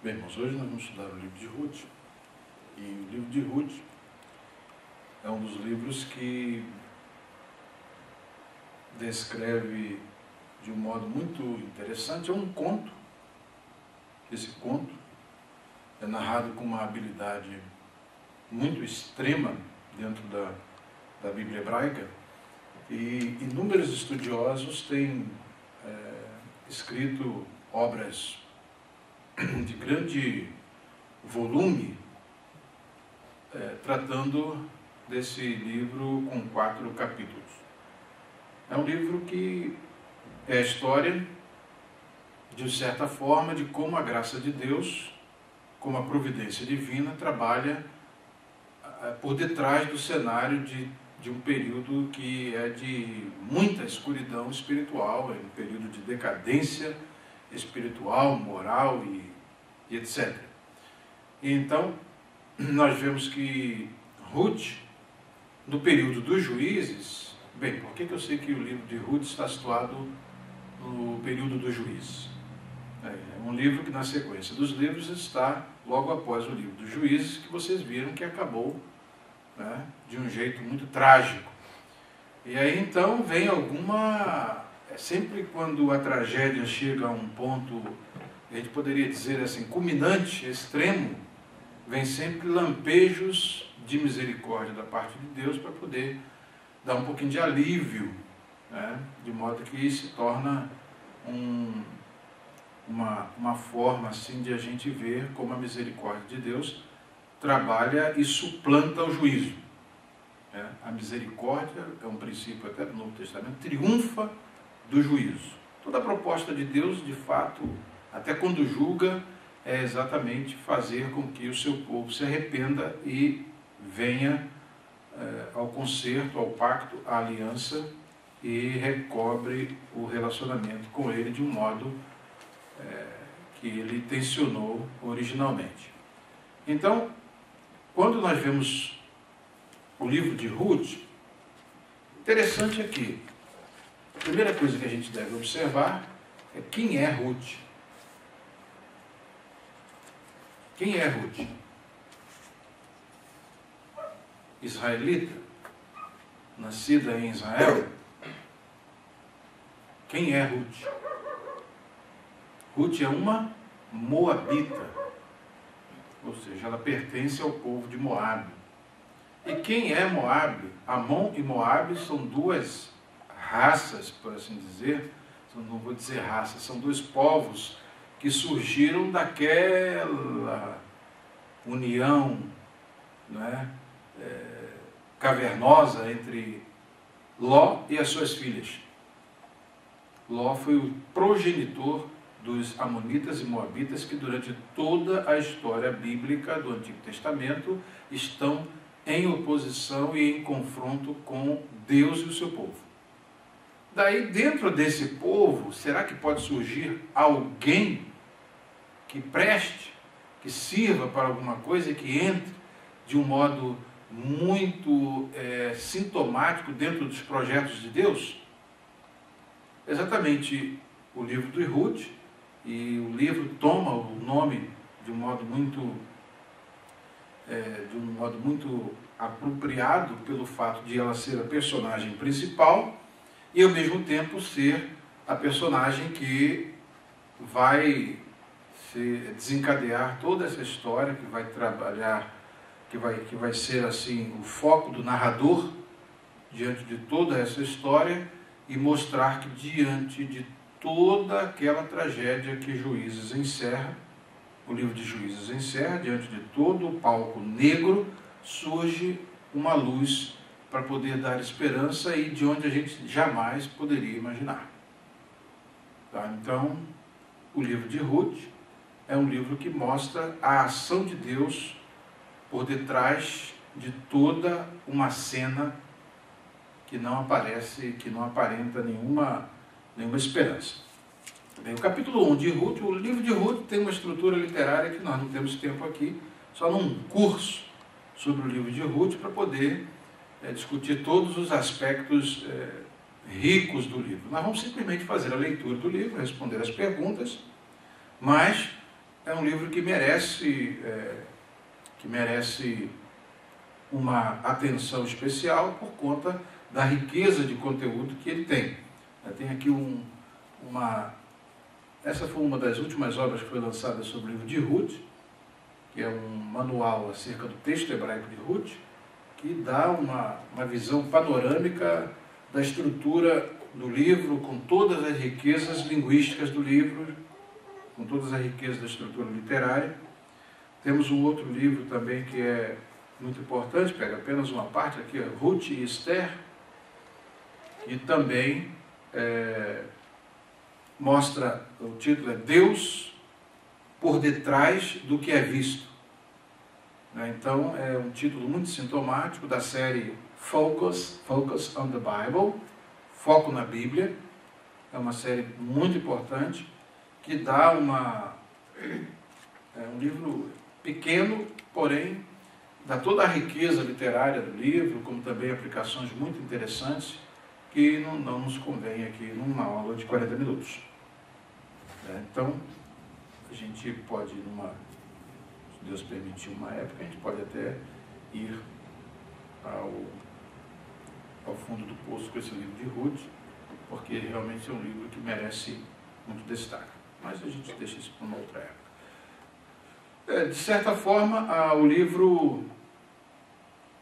Bem, irmãos, hoje nós vamos estudar o livro de Ruth. E o livro de Ruth é um dos livros que descreve de um modo muito interessante, é um conto. Esse conto é narrado com uma habilidade muito extrema dentro da Bíblia hebraica, e inúmeros estudiosos têm escrito obras de grande volume tratando desse livro com 4 capítulos. É um livro que é a história, de certa forma, de como a graça de Deus, como a providência divina trabalha por detrás do cenário de um período que é de muita escuridão espiritual, é um período de decadência espiritual, moral e etc. E então, nós vemos que Ruth, no período dos juízes, bem, por que eu sei que o livro de Ruth está situado no período dos juízes? É um livro que, na sequência dos livros, está logo após o livro dos juízes, que vocês viram que acabou, né, de um jeito muito trágico. E aí, então, vem sempre quando a tragédia chega a um ponto, a gente poderia dizer assim, culminante, extremo, vem sempre lampejos de misericórdia da parte de Deus para poder dar um pouquinho de alívio, né? De modo que se torna uma forma assim de a gente ver como a misericórdia de Deus trabalha e suplanta o juízo. A misericórdia é um princípio até do Novo Testamento, triunfa do juízo. Toda a proposta de Deus, de fato, até quando julga, é exatamente fazer com que o seu povo se arrependa e venha ao conserto, ao pacto, à aliança e recobre o relacionamento com ele de um modo que ele tensionou originalmente. Então, quando nós vemos o livro de Ruth, interessante aqui, a primeira coisa que a gente deve observar é quem é Ruth. Quem é Ruth? Israelita, nascida em Israel. Quem é Ruth? Ruth é uma moabita, ou seja, ela pertence ao povo de Moabe. E quem é Moabe? Amon e Moabe são duas raças, por assim dizer, não vou dizer raças, são dois povos que surgiram daquela união, né, cavernosa entre Ló e as suas filhas. Ló foi o progenitor dos amonitas e moabitas que durante toda a história bíblica do Antigo Testamento estão em oposição e em confronto com Deus e o seu povo. Daí, dentro desse povo, será que pode surgir alguém que preste, que sirva para alguma coisa e que entre de um modo muito sintomático dentro dos projetos de Deus? Exatamente o livro de Ruth, e o livro toma o nome de um modo muito apropriado pelo fato de ela ser a personagem principal e ao mesmo tempo ser a personagem que vai desencadear toda essa história, que vai trabalhar, que vai ser assim o foco do narrador diante de toda essa história e mostrar que diante de toda aquela tragédia que Juízes encerra, o livro de Juízes encerra, diante de todo o palco negro, surge uma luz para poder dar esperança e de onde a gente jamais poderia imaginar. Tá? Então, o livro de Ruth é um livro que mostra a ação de Deus por detrás de toda uma cena que não aparece, que não aparenta nenhuma esperança. Bem, o capítulo 1 de Ruth, o livro de Ruth tem uma estrutura literária que nós não temos tempo aqui, só num curso sobre o livro de Ruth, para poder discutir todos os aspectos ricos do livro. Nós vamos simplesmente fazer a leitura do livro, responder as perguntas, mas é um livro que merece uma atenção especial por conta da riqueza de conteúdo que ele tem. Tem aqui essa foi uma das últimas obras que foi lançada sobre o livro de Ruth, que é um manual acerca do texto hebraico de Ruth, que dá uma visão panorâmica da estrutura do livro, com todas as riquezas linguísticas do livro, com todas as riquezas da estrutura literária. Temos um outro livro também que é muito importante, pega apenas uma parte aqui, Ruth e Esther, que também mostra, o título é Deus por detrás do que é visto. Então, é um título muito sintomático da série Focus on the Bible, Foco na Bíblia. É uma série muito importante, que dá um livro pequeno, porém, dá toda a riqueza literária do livro, como também aplicações muito interessantes, que não nos convém aqui numa aula de 40 minutos. Então, a gente pode, se Deus permitir uma época, a gente pode até ir ao fundo do poço com esse livro de Ruth, porque realmente é um livro que merece muito destaque. Mas a gente deixa isso para uma outra época. De certa forma, o livro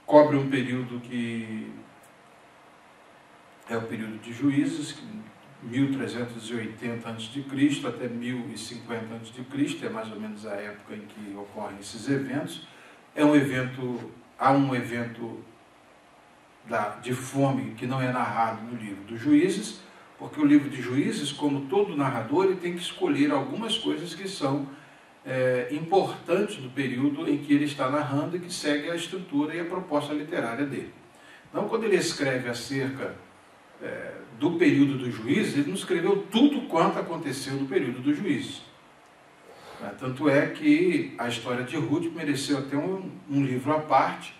cobre um período que é o período de Juízes, 1380 a.C. até 1050 a.C., é mais ou menos a época em que ocorrem esses eventos. Há um evento de fome que não é narrado no livro dos Juízes, porque o livro de Juízes, como todo narrador, ele tem que escolher algumas coisas que são importantes do período em que ele está narrando e que segue a estrutura e a proposta literária dele. Então, quando ele escreve acerca do período dos Juízes, ele não escreveu tudo quanto aconteceu no período dos Juízes. Tanto é que a história de Ruth mereceu até um livro à parte,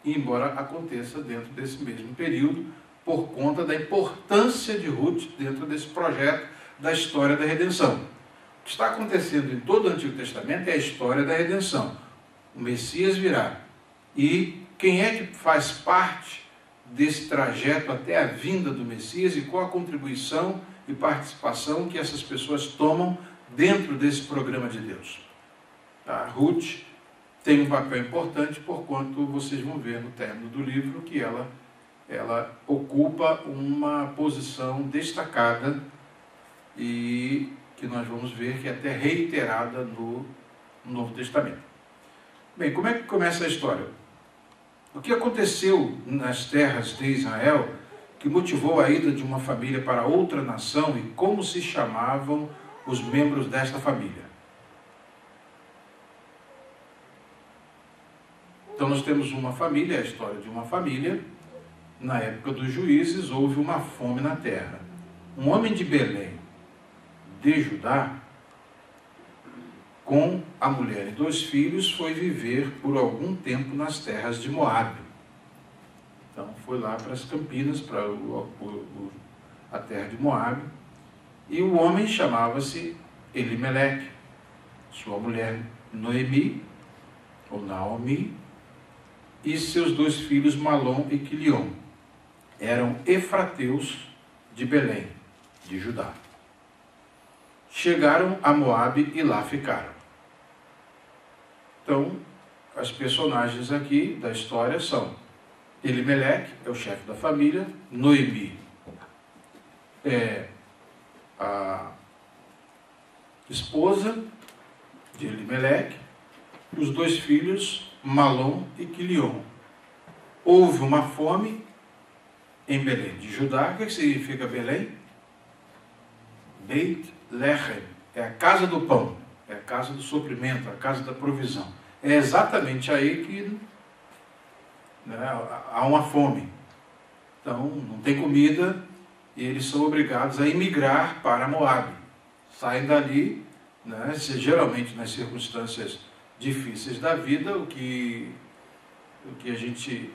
embora aconteça dentro desse mesmo período, por conta da importância de Ruth dentro desse projeto da história da redenção. O que está acontecendo em todo o Antigo Testamento é a história da redenção. O Messias virá. E quem é que faz parte desse trajeto até a vinda do Messias e qual a contribuição e participação que essas pessoas tomam dentro desse programa de Deus? A Ruth tem um papel importante, porquanto vocês vão ver no término do livro que ela ocupa uma posição destacada e que nós vamos ver que é até reiterada no Novo Testamento. Bem, como é que começa a história? O que aconteceu nas terras de Israel que motivou a ida de uma família para outra nação e como se chamavam os membros desta família? Então nós temos uma família, a história de uma família. Na época dos Juízes houve uma fome na terra. Um homem de Belém, de Judá, com a mulher e 2 filhos, foi viver por algum tempo nas terras de Moabe. Então foi lá para as Campinas, para a terra de Moabe. E o homem chamava-se Elimeleque, sua mulher Noemi, ou Naomi, e seus 2 filhos Malom e Quilion. Eram efrateus de Belém, de Judá. Chegaram a Moabe e lá ficaram. Então, as personagens aqui da história são Elimeleque, é o chefe da família, Noemi é a esposa de Elimeleque, os 2 filhos, Malom e Quilion. Houve uma fome em Belém de Judá. O que significa Belém? Beit Lechem, é a casa do pão, é a casa do suprimento, a casa da provisão. É exatamente aí que há uma fome. Então, não tem comida e eles são obrigados a emigrar para Moabe. Saem dali, geralmente nas circunstâncias difíceis da vida, o que a gente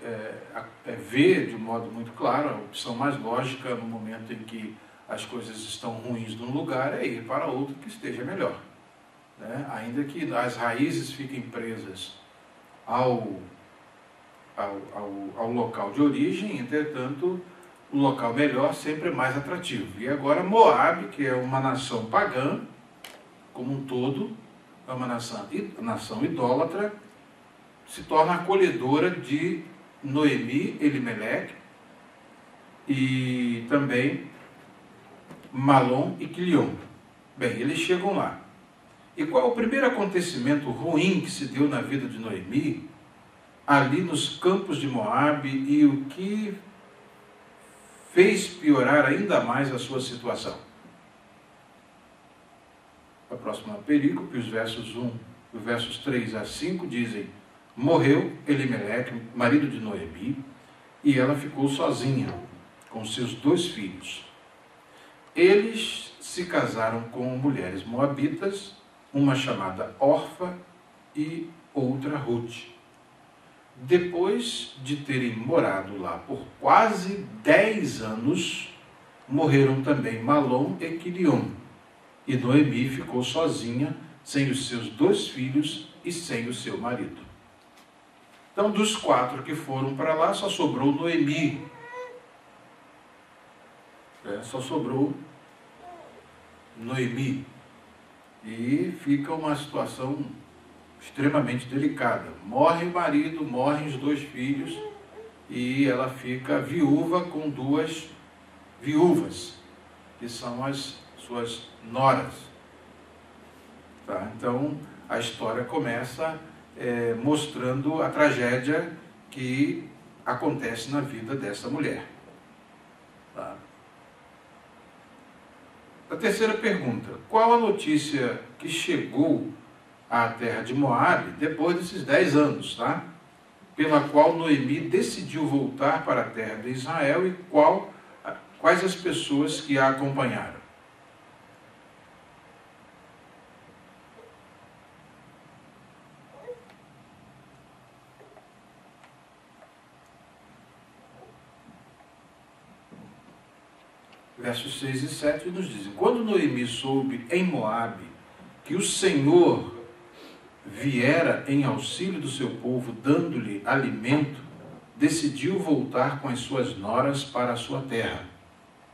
vê de um modo muito claro, a opção mais lógica no momento em que as coisas estão ruins num lugar é ir para outro que esteja melhor. A ainda que as raízes fiquem presas ao local de origem, entretanto, o local melhor sempre é mais atrativo. E agora Moabe, que é uma nação pagã, como um todo, é uma nação idólatra, se torna acolhedora de Noemi, Elimeleque e também Malom e Quilion. Bem, eles chegam lá. E qual é o primeiro acontecimento ruim que se deu na vida de Noemi, ali nos campos de Moabe, e o que fez piorar ainda mais a sua situação? A próxima perícope, os versos 3 a 5 dizem: morreu Elimeleque, marido de Noemi, e ela ficou sozinha com seus 2 filhos. Eles se casaram com mulheres moabitas, uma chamada Orfa e outra Ruth. Depois de terem morado lá por quase 10 anos, morreram também Malom e Quilion, e Noemi ficou sozinha, sem os seus 2 filhos e sem o seu marido. Então, dos 4 que foram para lá, só sobrou Noemi. Só sobrou Noemi. E fica uma situação extremamente delicada. Morre o marido, morrem os 2 filhos, e ela fica viúva com 2 viúvas, que são as suas noras. Tá? Então, a história começa mostrando a tragédia que acontece na vida dessa mulher. Tá? A terceira pergunta: qual a notícia que chegou à terra de Moabe depois desses 10 anos, tá? Pela qual Noemi decidiu voltar para a terra de Israel, e quais as pessoas que a acompanharam? Versos 6 e 7 nos dizem: quando Noemi soube em Moabe que o Senhor viera em auxílio do seu povo, dando-lhe alimento, decidiu voltar com as suas noras para a sua terra.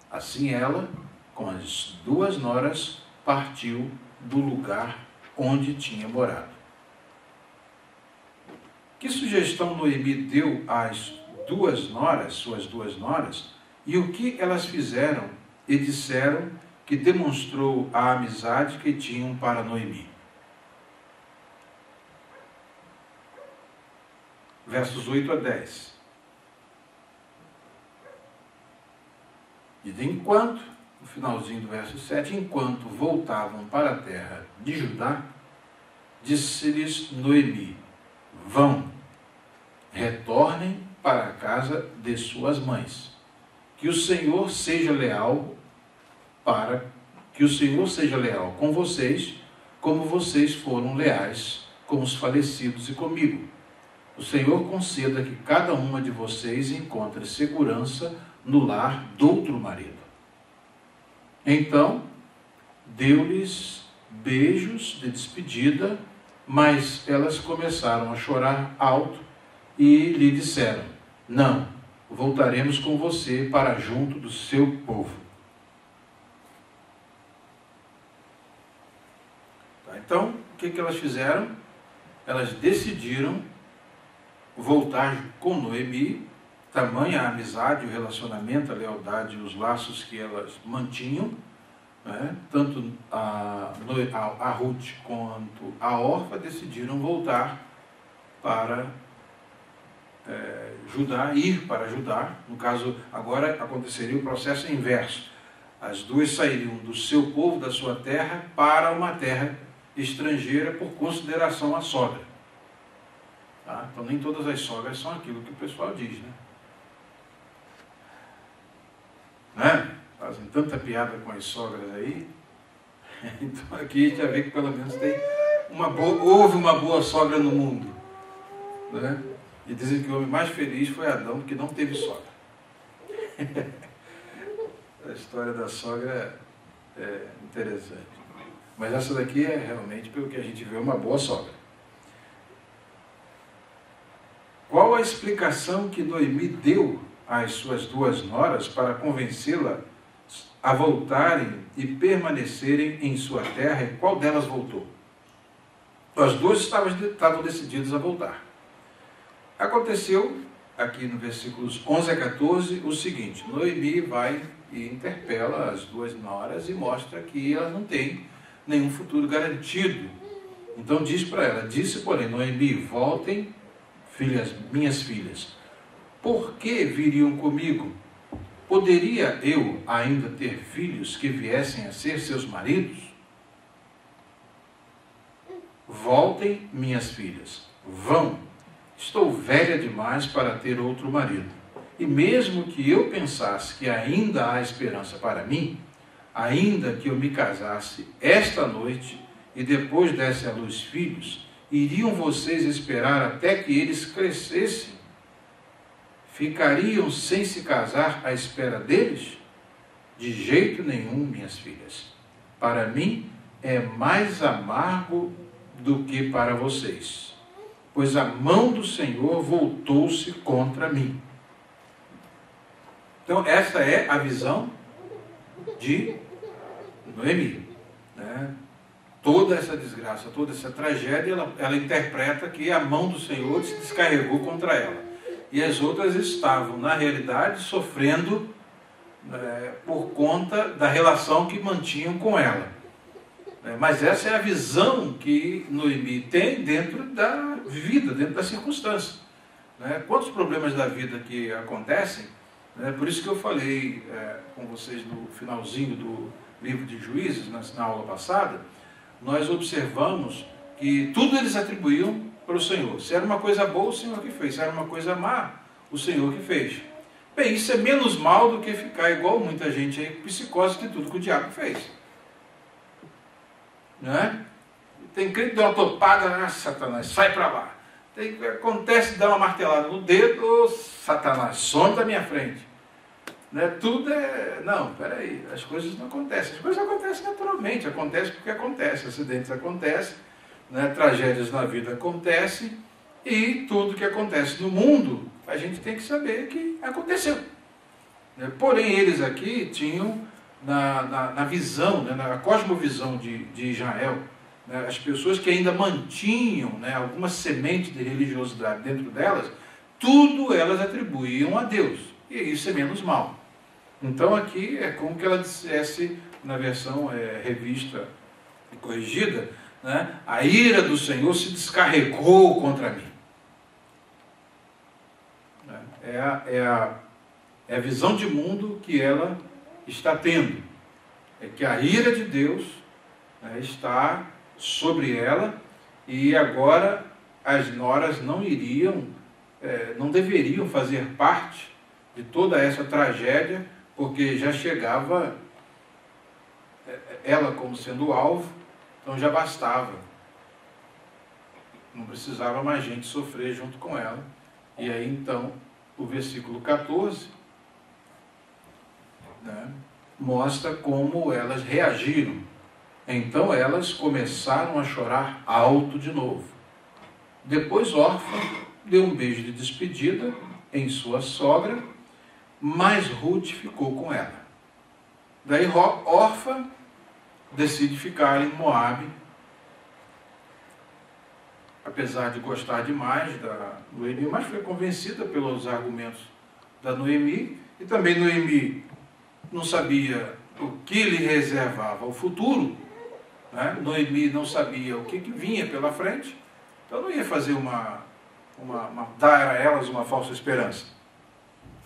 Assim ela, com as 2 noras, partiu do lugar onde tinha morado. Que sugestão Noemi deu às 2 noras, suas 2 noras, e o que elas fizeram e disseram que demonstrou a amizade que tinham para Noemi? Versos 8 a 10. E enquanto, no finalzinho do verso 7, enquanto voltavam para a terra de Judá, disse-lhes Noemi: vão, retornem para a casa de suas mães. Que o Senhor seja leal com vocês, como vocês foram leais com os falecidos e comigo. O Senhor conceda que cada uma de vocês encontre segurança no lar de outro marido. Então, deu-lhes beijos de despedida, mas elas começaram a chorar alto e lhe disseram: não, voltaremos com você para junto do seu povo. Então, o que elas fizeram? Elas decidiram voltar com Noemi, tamanha a amizade, o relacionamento, a lealdade e os laços que elas mantinham, né? Tanto a Ruth quanto a Orfa decidiram voltar para Judá, ir para Judá. No caso, agora aconteceria o processo inverso. As 2 sairiam do seu povo, da sua terra, para uma terra estrangeira por consideração à sogra. Tá? Então, nem todas as sogras são aquilo que o pessoal diz, né? Fazem tanta piada com as sogras aí. Então, aqui a gente já vê que pelo menos houve uma boa sogra no mundo, né? E dizem que o homem mais feliz foi Adão, porque não teve sogra. A história da sogra é interessante. Mas essa daqui é realmente, pelo que a gente vê, uma boa sogra. Qual a explicação que Noemi deu às suas duas noras para convencê-la a voltarem e permanecerem em sua terra? E qual delas voltou? As duas estavam decididas a voltar. Aconteceu, aqui no versículos 11 a 14, o seguinte: Noemi vai e interpela as duas noras e mostra que elas não têm nenhum futuro garantido. Então diz para ela: disse, porém, Noemi, voltem, minhas filhas. Por que viriam comigo? Poderia eu ainda ter filhos que viessem a ser seus maridos? Voltem, minhas filhas. Vão. Estou velha demais para ter outro marido. E mesmo que eu pensasse que ainda há esperança para mim, ainda que eu me casasse esta noite e depois desse à luz filhos, iriam vocês esperar até que eles crescessem? Ficariam sem se casar à espera deles? De jeito nenhum, minhas filhas. Para mim é mais amargo do que para vocês, pois a mão do Senhor voltou-se contra mim. Então, essa é a visão de Noemi, né? Toda essa desgraça, toda essa tragédia, ela interpreta que a mão do Senhor se descarregou contra ela. E as outras estavam, na realidade, sofrendo por conta da relação que mantinham com ela. Mas essa é a visão que Noemi tem dentro da vida, dentro da circunstância. Quantos problemas da vida que acontecem, por isso que eu falei com vocês no finalzinho do livro de Juízes, na aula passada, nós observamos que tudo eles atribuíam para o Senhor. Se era uma coisa boa, o Senhor que fez. Se era uma coisa má, o Senhor que fez. Bem, isso é menos mal do que ficar igual muita gente aí, psicose de tudo que o diabo fez. Tem crente que dá uma topada, Satanás, sai para lá. Acontece dar uma martelada no dedo, Satanás, some da minha frente. Tudo é... Não, peraí, as coisas não acontecem. As coisas acontecem naturalmente, acontecem porque acontecem, acidentes acontecem, tragédias na vida acontecem, e tudo que acontece no mundo, a gente tem que saber que aconteceu. Porém, eles aqui tinham, na visão, na cosmovisão de Israel, as pessoas que ainda mantinham alguma semente de religiosidade dentro delas, tudo elas atribuíam a Deus. E isso é menos mal. Então aqui é como que ela dissesse, na versão revista e corrigida, a ira do Senhor se descarregou contra mim. É a visão de mundo que ela está tendo. É que a ira de Deus está sobre ela, e agora as noras não deveriam fazer parte de toda essa tragédia, porque já chegava ela como sendo alvo, então já bastava. Não precisava mais gente sofrer junto com ela. E aí então, o versículo 14, mostra como elas reagiram. Então elas começaram a chorar alto de novo. Depois Orfa deu um beijo de despedida em sua sogra, mas Ruth ficou com ela. Daí Orfa decide ficar em Moabe, apesar de gostar demais da Noemi, mas foi convencida pelos argumentos da Noemi, e também Noemi não sabia o que lhe reservava o futuro, Noemi não sabia o que vinha pela frente, então não ia fazer dar a elas uma falsa esperança.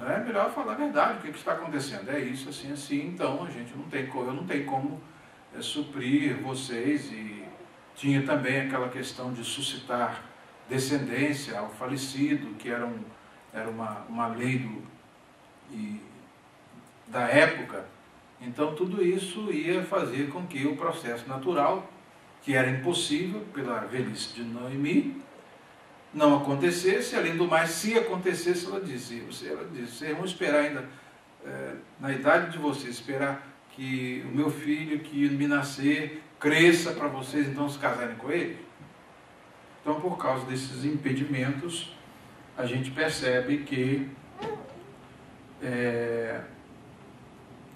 É melhor falar a verdade, o que está acontecendo. É isso, assim, assim, então eu não tenho como suprir vocês. E tinha também aquela questão de suscitar descendência ao falecido, que era uma lei da época. Então tudo isso ia fazer com que o processo natural, que era impossível pela velhice de Noemi, não acontecesse. Além do mais, se acontecesse, ela disse, vocês vão esperar ainda, na idade de vocês, esperar que o meu filho que me nascer cresça para vocês então se casarem com ele? Então, por causa desses impedimentos, a gente percebe que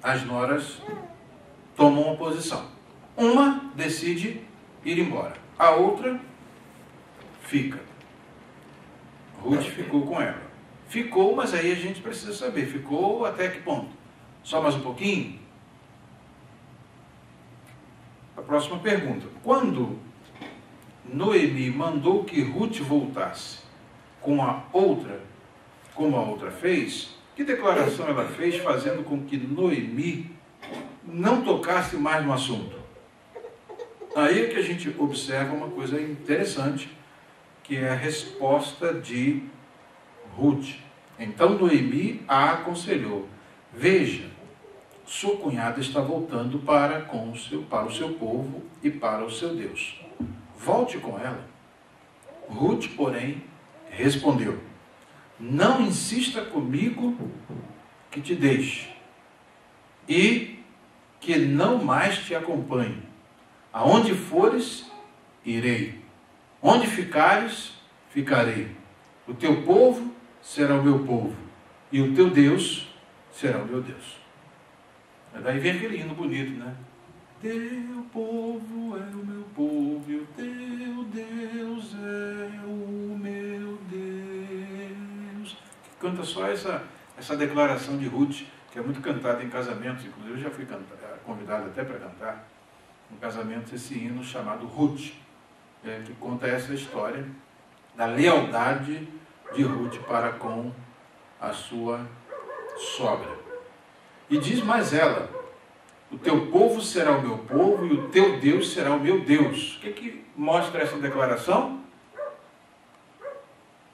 as noras tomam uma posição. Uma decide ir embora, a outra fica. Ruth ficou com ela. Ficou, mas aí a gente precisa saber, ficou até que ponto? Só mais um pouquinho? A próxima pergunta. Quando Noemi mandou que Ruth voltasse com a outra, como a outra fez, que declaração ela fez fazendo com que Noemi não tocasse mais no assunto? Aí é que a gente observa uma coisa interessante, que é a resposta de Ruth. Então Noemi a aconselhou: veja, sua cunhada está voltando para o seu povo e para o seu Deus. Volte com ela. Ruth, porém, respondeu: não insista comigo que te deixe e que não mais te acompanhe. Aonde fores, irei. Onde ficares, ficarei. O teu povo será o meu povo e o teu Deus será o meu Deus. Daí vem aquele hino bonito, né? Teu povo é o meu povo e o teu Deus é o meu Deus. Que canta só essa declaração de Ruth, que é muito cantada em casamentos. Inclusive eu já fui convidado até para cantar em casamentos esse hino chamado Ruth, que conta essa história da lealdade de Ruth para com a sua sogra. E diz mais ela: o teu povo será o meu povo e o teu Deus será o meu Deus. O que mostra essa declaração?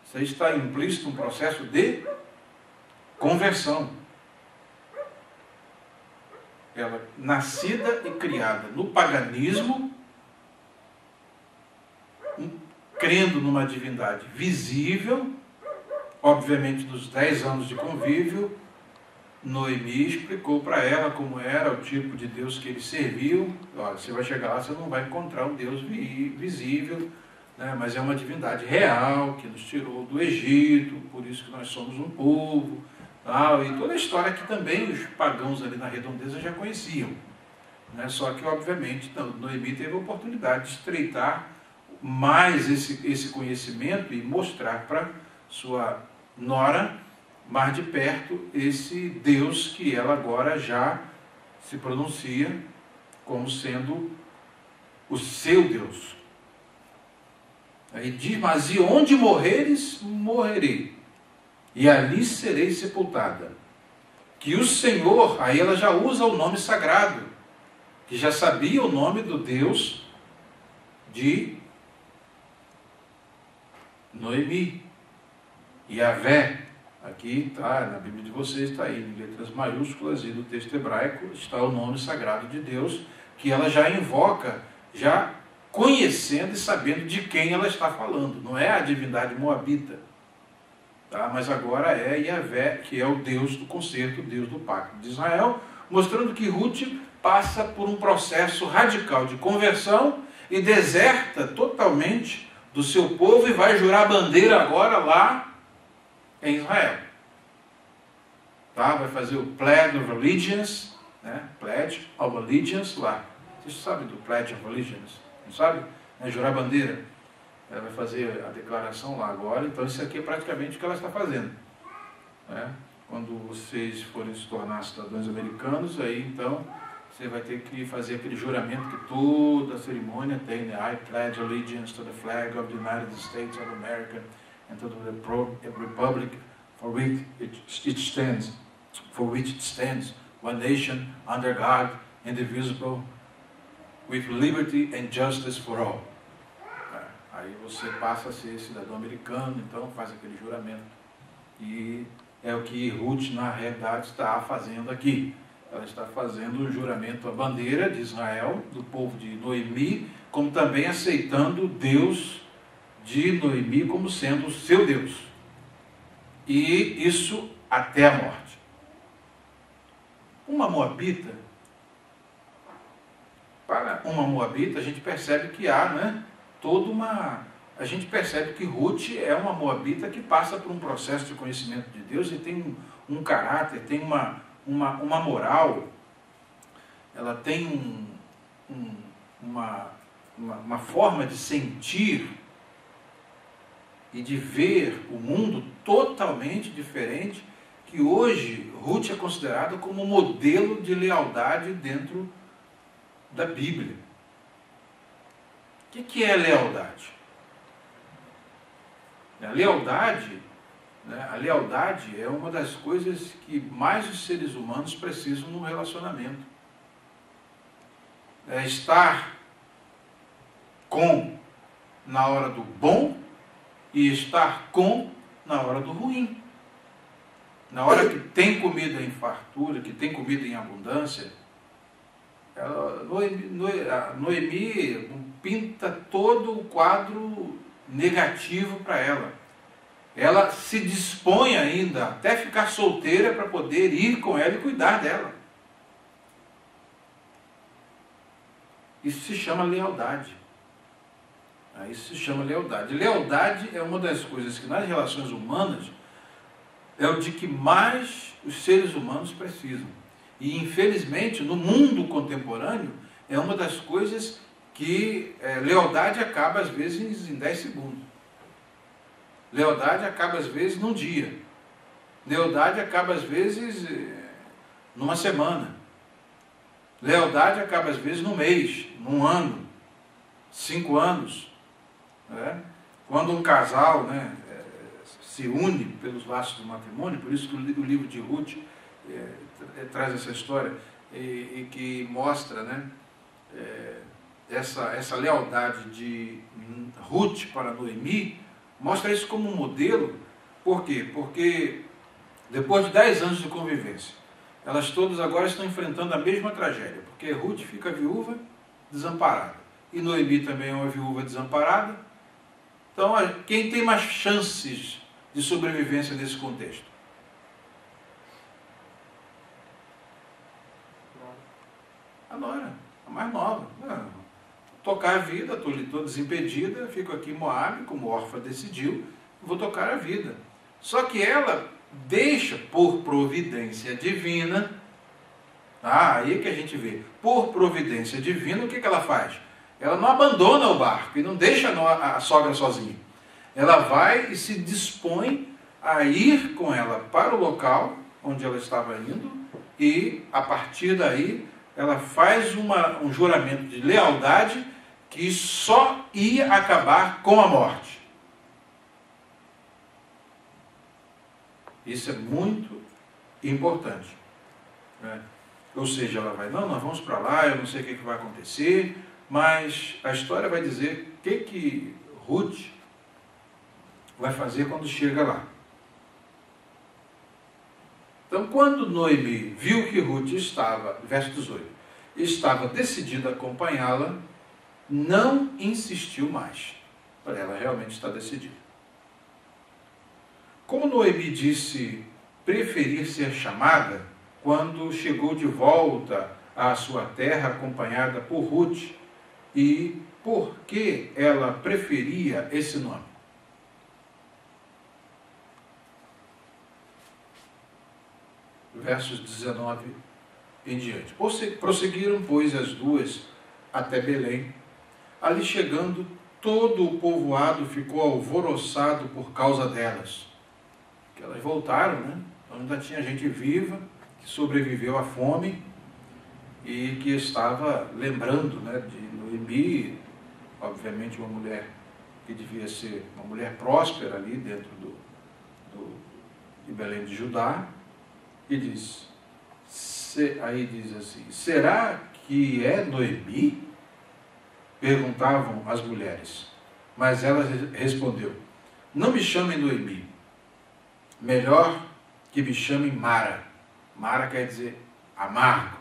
Isso aí está implícito um processo de conversão. Ela, nascida e criada no paganismo, crendo numa divindade visível, obviamente nos 10 anos de convívio, Noemi explicou para ela como era o tipo de Deus que eles serviam. Olha, você vai chegar lá, você não vai encontrar um Deus visível, né? Mas é uma divindade real que nos tirou do Egito, por isso que nós somos um povo. E toda a história que também os pagãos ali na redondeza já conheciam, né? Só que, obviamente, Noemi teve a oportunidade de estreitar mais esse conhecimento e mostrar para sua nora, mais de perto, esse Deus que ela agora já se pronuncia como sendo o seu Deus. Aí diz: mas e onde morreres, morrerei, e ali serei sepultada. Que o Senhor, aí ela já usa o nome sagrado, que já sabia o nome do Deus de Noemi, Yahvé. Aqui está, na Bíblia de vocês está aí, em letras maiúsculas, e no texto hebraico está o nome sagrado de Deus, que ela já invoca, já conhecendo e sabendo de quem ela está falando. Não é a divindade moabita, tá? Mas agora é Yahvé, que é o Deus do concerto, o Deus do pacto de Israel, mostrando que Ruth passa por um processo radical de conversão e deserta totalmente do seu povo e vai jurar bandeira agora lá em Israel. Tá? Vai fazer o Pledge of Allegiance, né? Pledge of Allegiance lá. Vocês sabem do Pledge of Allegiance? Não sabe? É jurar bandeira. Ela vai fazer a declaração lá agora. Então isso aqui é praticamente o que ela está fazendo, né? Quando vocês forem se tornar cidadãos americanos, aí então você vai ter que fazer aquele juramento que toda a cerimônia tem, né? I pledge allegiance to the flag of the United States of America and to the republic for which it stands, one nation under God, indivisible, with liberty and justice for all. Aí você passa a ser cidadão americano, então faz aquele juramento. E é o que Ruth, na realidade, está fazendo aqui. Ela está fazendo o juramento à bandeira de Israel, do povo de Noemi, como também aceitando Deus de Noemi como sendo o seu Deus. E isso até a morte. Uma moabita Para uma moabita, a gente percebe que há, né, toda uma... A gente percebe que Ruth é uma moabita que passa por um processo de conhecimento de Deus e tem um caráter, tem uma moral, ela tem uma forma de sentir e de ver o mundo totalmente diferente, que hoje Ruth é considerada como modelo de lealdade dentro da Bíblia. O que é lealdade? A lealdade é uma das coisas que mais os seres humanos precisam no relacionamento. É estar com na hora do bom e estar com na hora do ruim. Na hora que tem comida em fartura, que tem comida em abundância, Noemi pinta todo o quadro negativo para ela. Ela se dispõe ainda até ficar solteira para poder ir com ela e cuidar dela. Isso se chama lealdade. Isso se chama lealdade. Lealdade é uma das coisas que nas relações humanas é o de que mais os seres humanos precisam. E infelizmente no mundo contemporâneo é uma das coisas que lealdade acaba às vezes em 10 segundos. Lealdade acaba às vezes num dia. Lealdade acaba às vezes numa semana. Lealdade acaba às vezes num mês, num ano, 5 anos. Né? Quando um casal, né, se une pelos laços do matrimônio, por isso que o livro de Ruth traz essa história e que mostra, né, essa lealdade de Ruth para Noemi, mostra isso como um modelo. Por quê? Porque depois de 10 anos de convivência, elas todas agora estão enfrentando a mesma tragédia, porque Ruth fica viúva, desamparada, e Noemi também é uma viúva desamparada. Então, quem tem mais chances de sobrevivência nesse contexto? A nora, a mais nova. Tocar a vida, estou desimpedida, fico aqui em Moabe, como órfã decidiu, vou tocar a vida. Só que ela deixa, por providência divina, aí que a gente vê, por providência divina, o que ela faz? Ela não abandona o barco e não deixa a sogra sozinha. Ela vai e se dispõe a ir com ela para o local onde ela estava indo e, a partir daí, ela faz um juramento de lealdade que só ia acabar com a morte. Isso é muito importante. Né? Ou seja, ela vai, nós vamos para lá, eu não sei o que vai acontecer, mas a história vai dizer o que Ruth vai fazer quando chega lá. Então, quando Noemi viu que Ruth estava, verso 18, estava decidida a acompanhá-la, não insistiu mais. Ela realmente está decidida. Como Noemi disse preferir ser chamada, quando chegou de volta à sua terra acompanhada por Ruth, e por que ela preferia esse nome? Versos 19 em diante. Prosseguiram, pois, as duas até Belém. Ali chegando, todo o povoado ficou alvoroçado por causa delas. Que elas voltaram, né? Então, ainda tinha gente viva, que sobreviveu à fome e que estava lembrando, né, de Noemi, obviamente uma mulher que devia ser uma mulher próspera ali dentro de Belém de Judá, e diz, aí diz assim, será que é Noemi? Perguntavam as mulheres. Mas ela respondeu, não me chamem Noemi, melhor que me chamem Mara. Mara quer dizer amargo,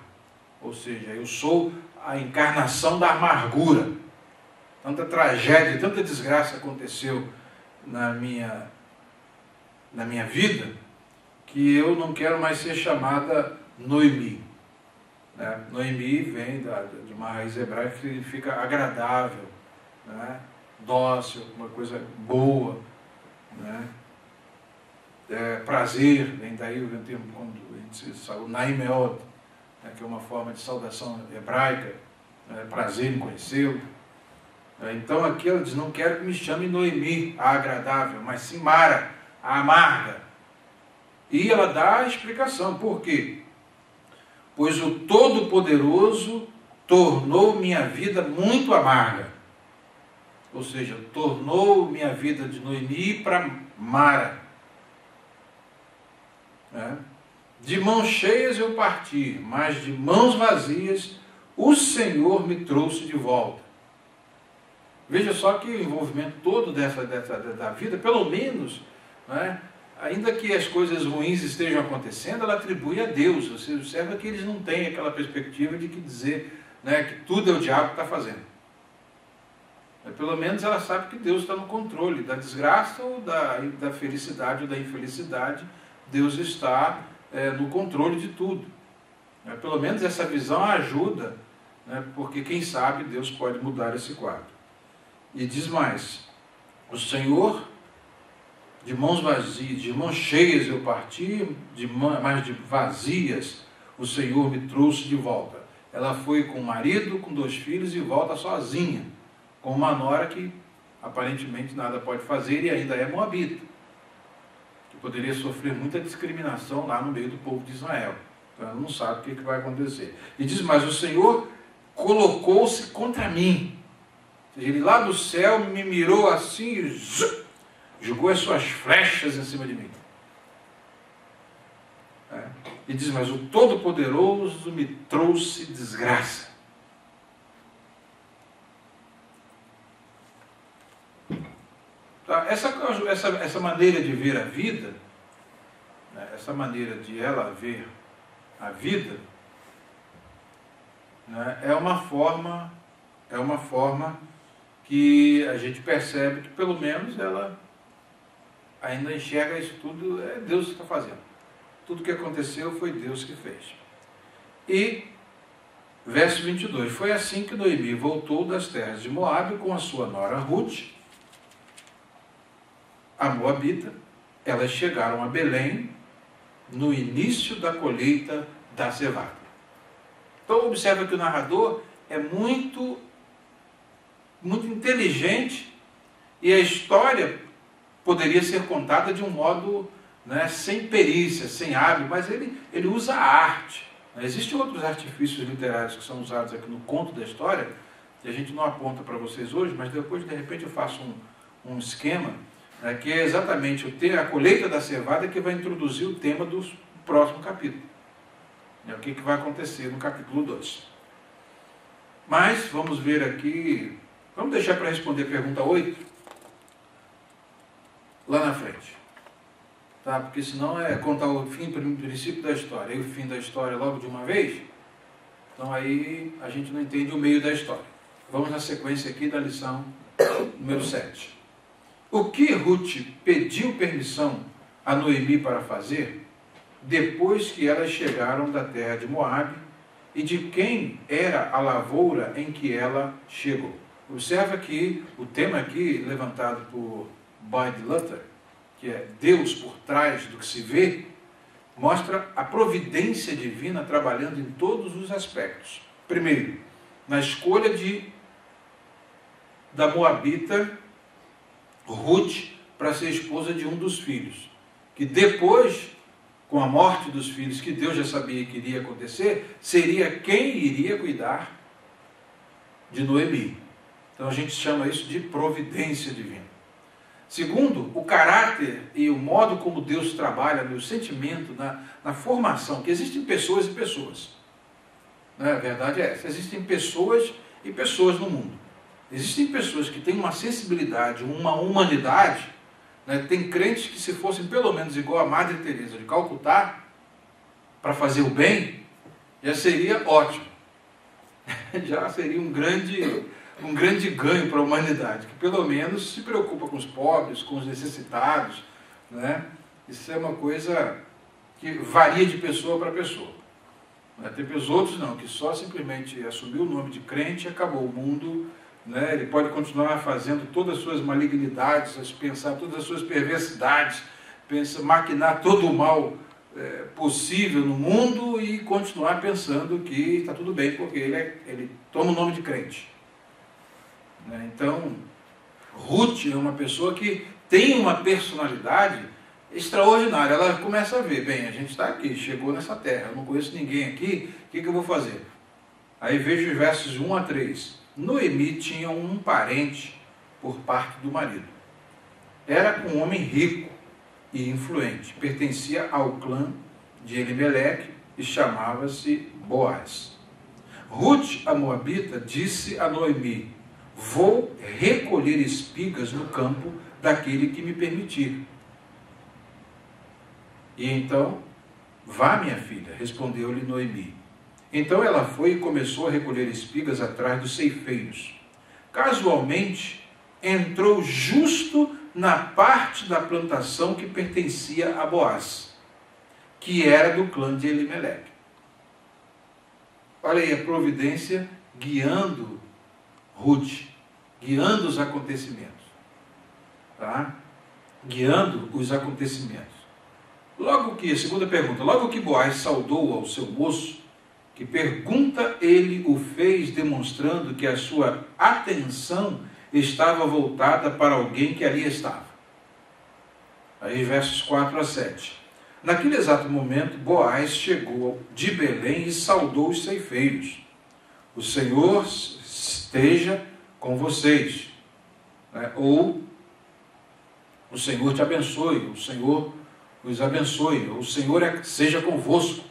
ou seja, eu sou a encarnação da amargura. Tanta tragédia, tanta desgraça aconteceu na minha vida, que eu não quero mais ser chamada Noemi. Né? Noemi vem de uma raiz hebraica que significa agradável, né? Dócil, uma coisa boa, né? Prazer, vem daí o termo quando a gente saúda, Naimeod, né? Que é uma forma de saudação hebraica, prazer em conhecê-lo. Então aqui ela diz, não quero que me chame Noemi, a agradável, mas sim Mara, a amarga. E ela dá a explicação, por quê? Pois o Todo-Poderoso tornou minha vida muito amarga. Ou seja, tornou minha vida de Noemi para Mara. De mãos cheias eu parti, mas de mãos vazias o Senhor me trouxe de volta. Veja só que o envolvimento todo da vida, pelo menos, né, ainda que as coisas ruins estejam acontecendo, ela atribui a Deus. Você observa que eles não têm aquela perspectiva de que dizer, né, que tudo é o diabo que está fazendo. Mas, pelo menos ela sabe que Deus está no controle da desgraça ou da felicidade ou da infelicidade. Deus está no controle de tudo. Pelo menos essa visão ajuda, né, porque quem sabe Deus pode mudar esse quadro. E diz mais, o Senhor, de mãos vazias, de mãos cheias eu parti, mas de vazias o Senhor me trouxe de volta. Ela foi com o marido, com 2 filhos e volta sozinha, com uma nora que aparentemente nada pode fazer e ainda é moabita, que poderia sofrer muita discriminação lá no meio do povo de Israel. Então ela não sabe o que vai acontecer. E diz, mas o Senhor colocou-se contra mim. Ele lá do céu me mirou assim e jogou as suas flechas em cima de mim. E diz, mas o Todo-Poderoso me trouxe desgraça. Tá? Essa maneira de ver a vida, né, essa maneira de ela ver a vida, né, é uma forma que a gente percebe que pelo menos ela ainda enxerga isso tudo, é Deus que está fazendo. Tudo que aconteceu foi Deus que fez. E, verso 22, foi assim que Noemi voltou das terras de Moabe com a sua nora Ruth, a moabita. Elas chegaram a Belém no início da colheita da cevada. Então observa que o narrador é muito inteligente e a história poderia ser contada de um modo, né, sem perícia, sem hábito, mas ele usa a arte. Existem outros artifícios literários que são usados aqui no conto da história, que a gente não aponta para vocês hoje, mas depois de repente eu faço um esquema, né, que é exatamente a colheita da cevada que vai introduzir o tema do próximo capítulo. O que vai acontecer no capítulo 2. Mas vamos ver aqui, vamos deixar para responder a pergunta 8 lá na frente. Tá? Porque senão é contar o fim, o princípio da história e o fim da história logo de uma vez. Então aí a gente não entende o meio da história. Vamos na sequência aqui da lição número 7. O que Ruth pediu permissão a Noemi para fazer depois que elas chegaram da terra de Moabe e de quem era a lavoura em que ela chegou? Observa que o tema aqui, levantado por Boyd Luther, que é Deus por trás do que se vê, mostra a providência divina trabalhando em todos os aspectos. Primeiro, na escolha da moabita Ruth para ser esposa de um dos filhos, que depois, com a morte dos filhos, que Deus já sabia que iria acontecer, seria quem iria cuidar de Noemi. Então a gente chama isso de providência divina. Segundo, o caráter e o modo como Deus trabalha no sentimento, na formação, que existem pessoas e pessoas. A verdade é essa, existem pessoas e pessoas no mundo. Existem pessoas que têm uma sensibilidade, uma humanidade, né? Tem crentes que, se fossem pelo menos igual a Madre Teresa de Calcutá, para fazer o bem, já seria ótimo. Já seria um grande ganho para a humanidade, que pelo menos se preocupa com os pobres, com os necessitados, né? Isso é uma coisa que varia de pessoa para pessoa. Tem os outros não, que só simplesmente assumiu o nome de crente e acabou o mundo, né? Ele pode continuar fazendo todas as suas malignidades, pensar todas as suas perversidades, maquinar todo o mal possível no mundo e continuar pensando que está tudo bem, porque ele toma o nome de crente. Né? Então, Ruth é uma pessoa que tem uma personalidade extraordinária. Ela começa a ver, bem, a gente está aqui, chegou nessa terra, eu não conheço ninguém aqui, o que eu vou fazer? Aí vejo os versos 1 a 3. Noemi tinha um parente por parte do marido. Era um homem rico e influente, pertencia ao clã de Elimeleque e chamava-se Boaz. Ruth, a moabita, disse a Noemi: vou recolher espigas no campo daquele que me permitir. E então, vá, minha filha, respondeu-lhe Noemi. Então ela foi e começou a recolher espigas atrás dos ceifeiros. Casualmente, entrou justo na parte da plantação que pertencia a Boaz, que era do clã de Elimeleque. Olha aí a providência guiando Ruth, guiando os acontecimentos. Tá? Guiando os acontecimentos. Logo que, segunda pergunta, logo que Boaz saudou ao seu moço, que pergunta ele o fez, demonstrando que a sua atenção estava voltada para alguém que ali estava. Aí versos 4 a 7. Naquele exato momento, Boaz chegou de Belém e saudou os ceifeiros. O Senhor esteja com vocês. Ou o Senhor te abençoe, o Senhor os abençoe, o Senhor seja convosco.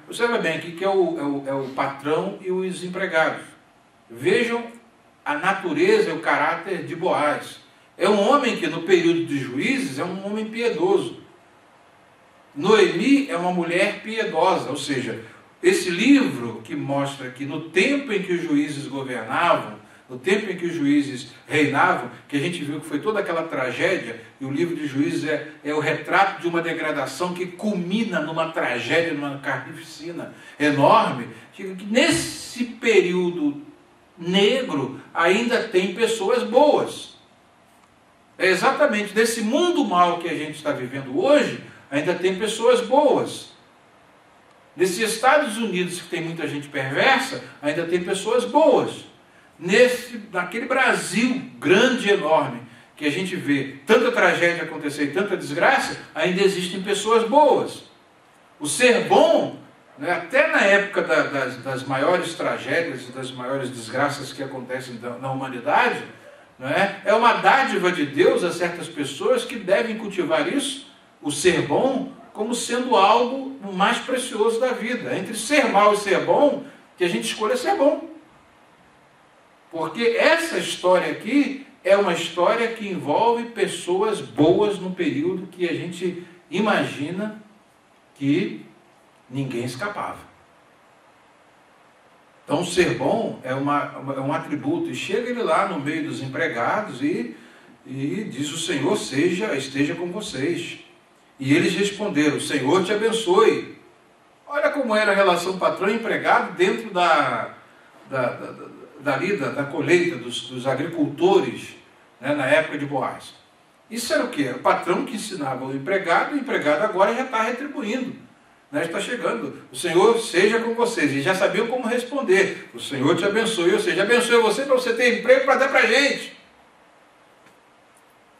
Observa bem aqui que é o patrão e os empregados. Vejam a natureza e o caráter de Boaz. É um homem que no período de Juízes é um homem piedoso. Noemi é uma mulher piedosa, ou seja, esse livro que mostra que no tempo em que os juízes governavam, no tempo em que os juízes reinavam, que a gente viu que foi toda aquela tragédia, e o livro de Juízes é o retrato de uma degradação que culmina numa tragédia, numa carnificina enorme, que nesse período negro ainda tem pessoas boas. É exatamente nesse mundo mal que a gente está vivendo hoje, ainda tem pessoas boas. Nesses Estados Unidos que tem muita gente perversa, ainda tem pessoas boas. Naquele Brasil grande e enorme, que a gente vê tanta tragédia acontecer e tanta desgraça, ainda existem pessoas boas. O ser bom, até na época das maiores tragédias e das maiores desgraças que acontecem na humanidade, é uma dádiva de Deus a certas pessoas que devem cultivar isso, o ser bom, como sendo algo mais precioso da vida. Entre ser mal e ser bom, que a gente escolha ser bom. Porque essa história aqui é uma história que envolve pessoas boas no período que a gente imagina que ninguém escapava. Então, ser bom é um atributo. E chega ele lá no meio dos empregados e diz: o Senhor esteja com vocês. E eles responderam: o Senhor te abençoe. Olha como era a relação patrão e empregado dentro da colheita dos agricultores, na época de Boaz. Isso era o quê? Era o patrão que ensinava o empregado agora já está retribuindo. Está chegando, o Senhor seja com vocês. E já sabiam como responder: o Senhor te abençoe, ou seja, abençoe você para você ter emprego para dar para a gente.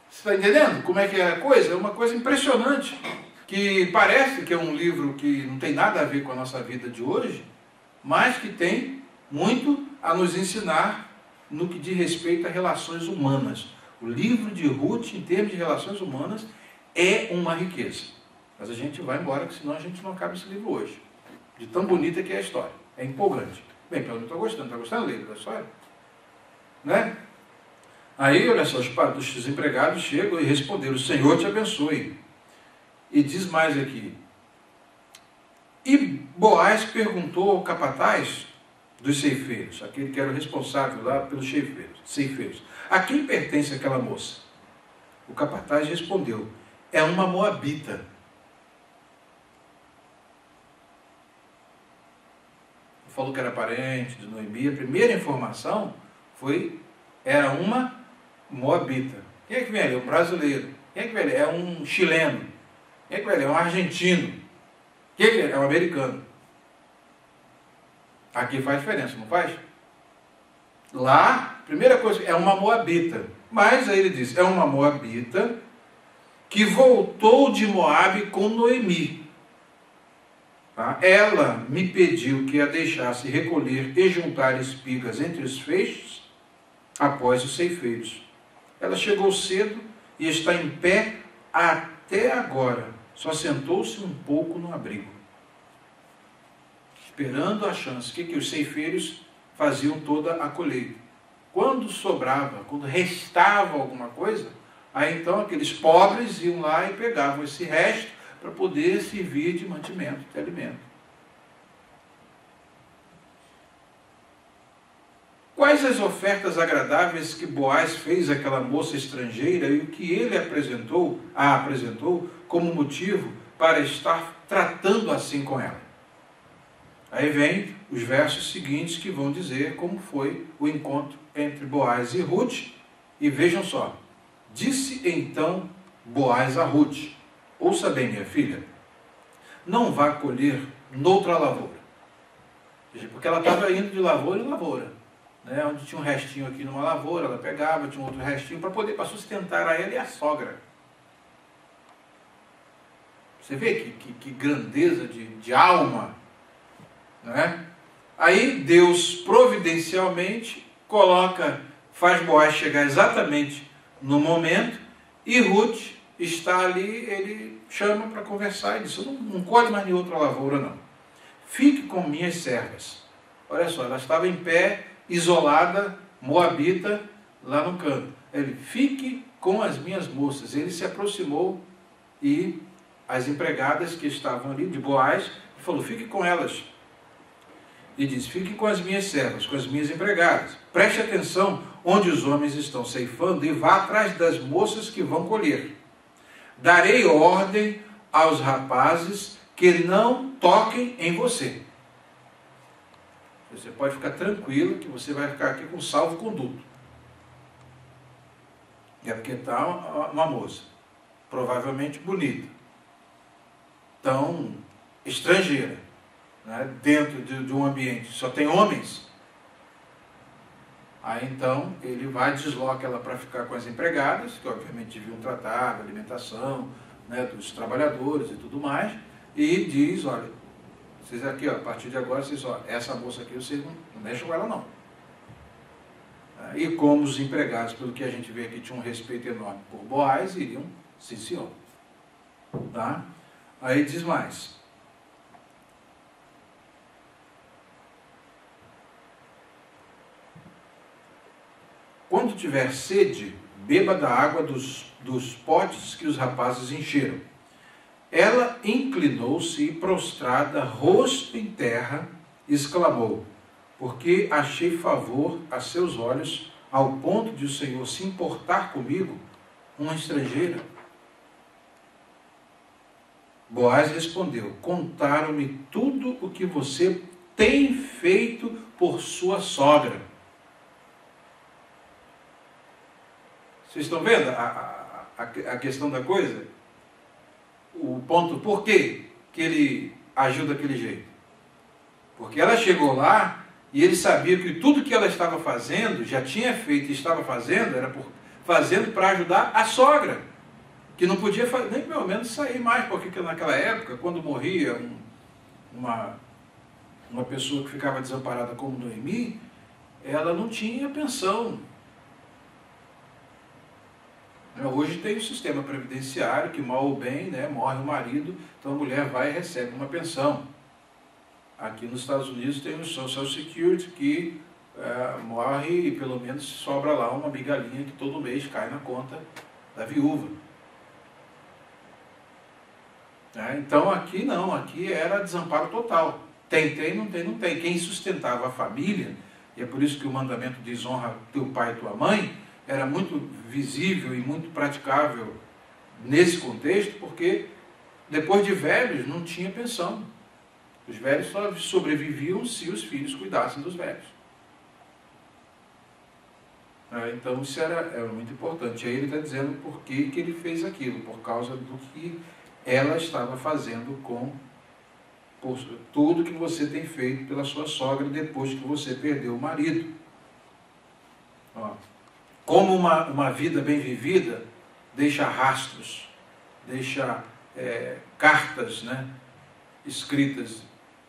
Você está entendendo como é que é a coisa? É uma coisa impressionante, que parece que é um livro que não tem nada a ver com a nossa vida de hoje, mas que tem muito a nos ensinar no que diz respeito a relações humanas. O livro de Ruth, em termos de relações humanas, é uma riqueza. Mas a gente vai embora, porque senão a gente não acaba esse livro hoje. De tão bonita que é a história. É empolgante. Bem, pelo menos estou gostando. Está gostando do livro, da história? Aí, olha só, os empregados chegam e responderam: o Senhor te abençoe. E diz mais aqui: e Boaz perguntou ao capataz dos ceifeiros, aquele que era o responsável lá pelos ceifeiros: a quem pertence aquela moça? O capataz respondeu: é uma moabita. falou que era parente de Noemi. A primeira informação era uma moabita. Quem é que vem ali? Um brasileiro. Quem é que vem ali? É um chileno. Quem é que vem ali? É um argentino. Quem é que é? É um americano. Aqui faz diferença, não faz? Lá, primeira coisa, é uma moabita. Mas aí ele diz, é uma moabita que voltou de Moabe com Noemi. Tá? Ela me pediu que a deixasse recolher e juntar espigas entre os feixes após os ceifeiros. Ela chegou cedo e está em pé até agora. Só sentou-se um pouco no abrigo, esperando a chance. O que os ceifeiros faziam toda a colheita? Quando sobrava, quando restava alguma coisa, aí então aqueles pobres iam lá e pegavam esse resto para poder servir de mantimento, de alimento. Quais as ofertas agradáveis que Boaz fez àquela moça estrangeira e o que ele a apresentou como motivo para estar tratando assim com ela? Aí vem os versos seguintes que vão dizer como foi o encontro entre Boaz e Ruth. E vejam só, disse então Boaz a Ruth, ouça bem, minha filha, não vá colher noutra lavoura. Porque ela estava indo de lavoura em lavoura, né? Onde tinha um restinho aqui numa lavoura, ela pegava, tinha um outro restinho para sustentar a ela e a sogra. Você vê que grandeza de alma, né? Aí Deus providencialmente faz Boaz chegar exatamente no momento, e Ruth está ali, ele chama para conversar e diz, não colhe mais em outra lavoura não. Fique com minhas servas. Olha só, ela estava em pé, isolada, moabita, lá no canto. Ele, fique com as minhas moças. Ele se aproximou e as empregadas que estavam ali, de Boaz, falou, fique com elas. E diz, fique com as minhas servas, com as minhas empregadas. Preste atenção onde os homens estão ceifando e vá atrás das moças que vão colher. Darei ordem aos rapazes que não toquem em você. Você pode ficar tranquilo que você vai ficar aqui com salvo-conduto. É porque está uma moça, provavelmente bonita, tão estrangeira, né, dentro de um ambiente só tem homens. Aí então ele desloca ela para ficar com as empregadas, que obviamente deviam tratar da alimentação, né, dos trabalhadores e tudo mais, e diz, olha, vocês aqui, ó, a partir de agora, essa moça aqui, vocês não mexam com ela não. E como os empregados, pelo que a gente vê aqui, tinham um respeito enorme por Boaz, iriam, sim senhor. Tá? Aí diz mais. Quando tiver sede, beba da água dos potes que os rapazes encheram. Ela inclinou-se e, prostrada, rosto em terra, exclamou, porque achei favor a seus olhos, ao ponto de o Senhor se importar comigo, uma estrangeira. Boaz respondeu, contaram-me tudo o que você tem feito por sua sogra. Vocês estão vendo a questão da coisa? O ponto, por que ele agiu daquele jeito? Porque ela chegou lá e ele sabia que tudo que ela estava fazendo, já tinha feito e estava fazendo, era fazendo para ajudar a sogra, que não podia nem pelo menos sair mais, porque naquela época, quando morria uma pessoa que ficava desamparada como Noemi, ela não tinha pensão. Hoje tem o sistema previdenciário, que mal ou bem, né, morre o marido, então a mulher vai e recebe uma pensão. Aqui nos Estados Unidos tem o Social Security, que morre e pelo menos sobra lá uma migalhinha que todo mês cai na conta da viúva. Então aqui não, aqui era desamparo total. Tem, não tem, não tem. Quem sustentava a família, e é por isso que o mandamento diz honra teu pai e tua mãe, era muito visível e muito praticável nesse contexto, porque depois de velhos não tinha pensão. Os velhos só sobreviviam se os filhos cuidassem dos velhos. Então isso era muito importante. Aí ele está dizendo por que ele fez aquilo, por causa do que ela estava fazendo por tudo que você tem feito pela sua sogra depois que você perdeu o marido. Como uma vida bem vivida deixa rastros, deixa cartas, né, escritas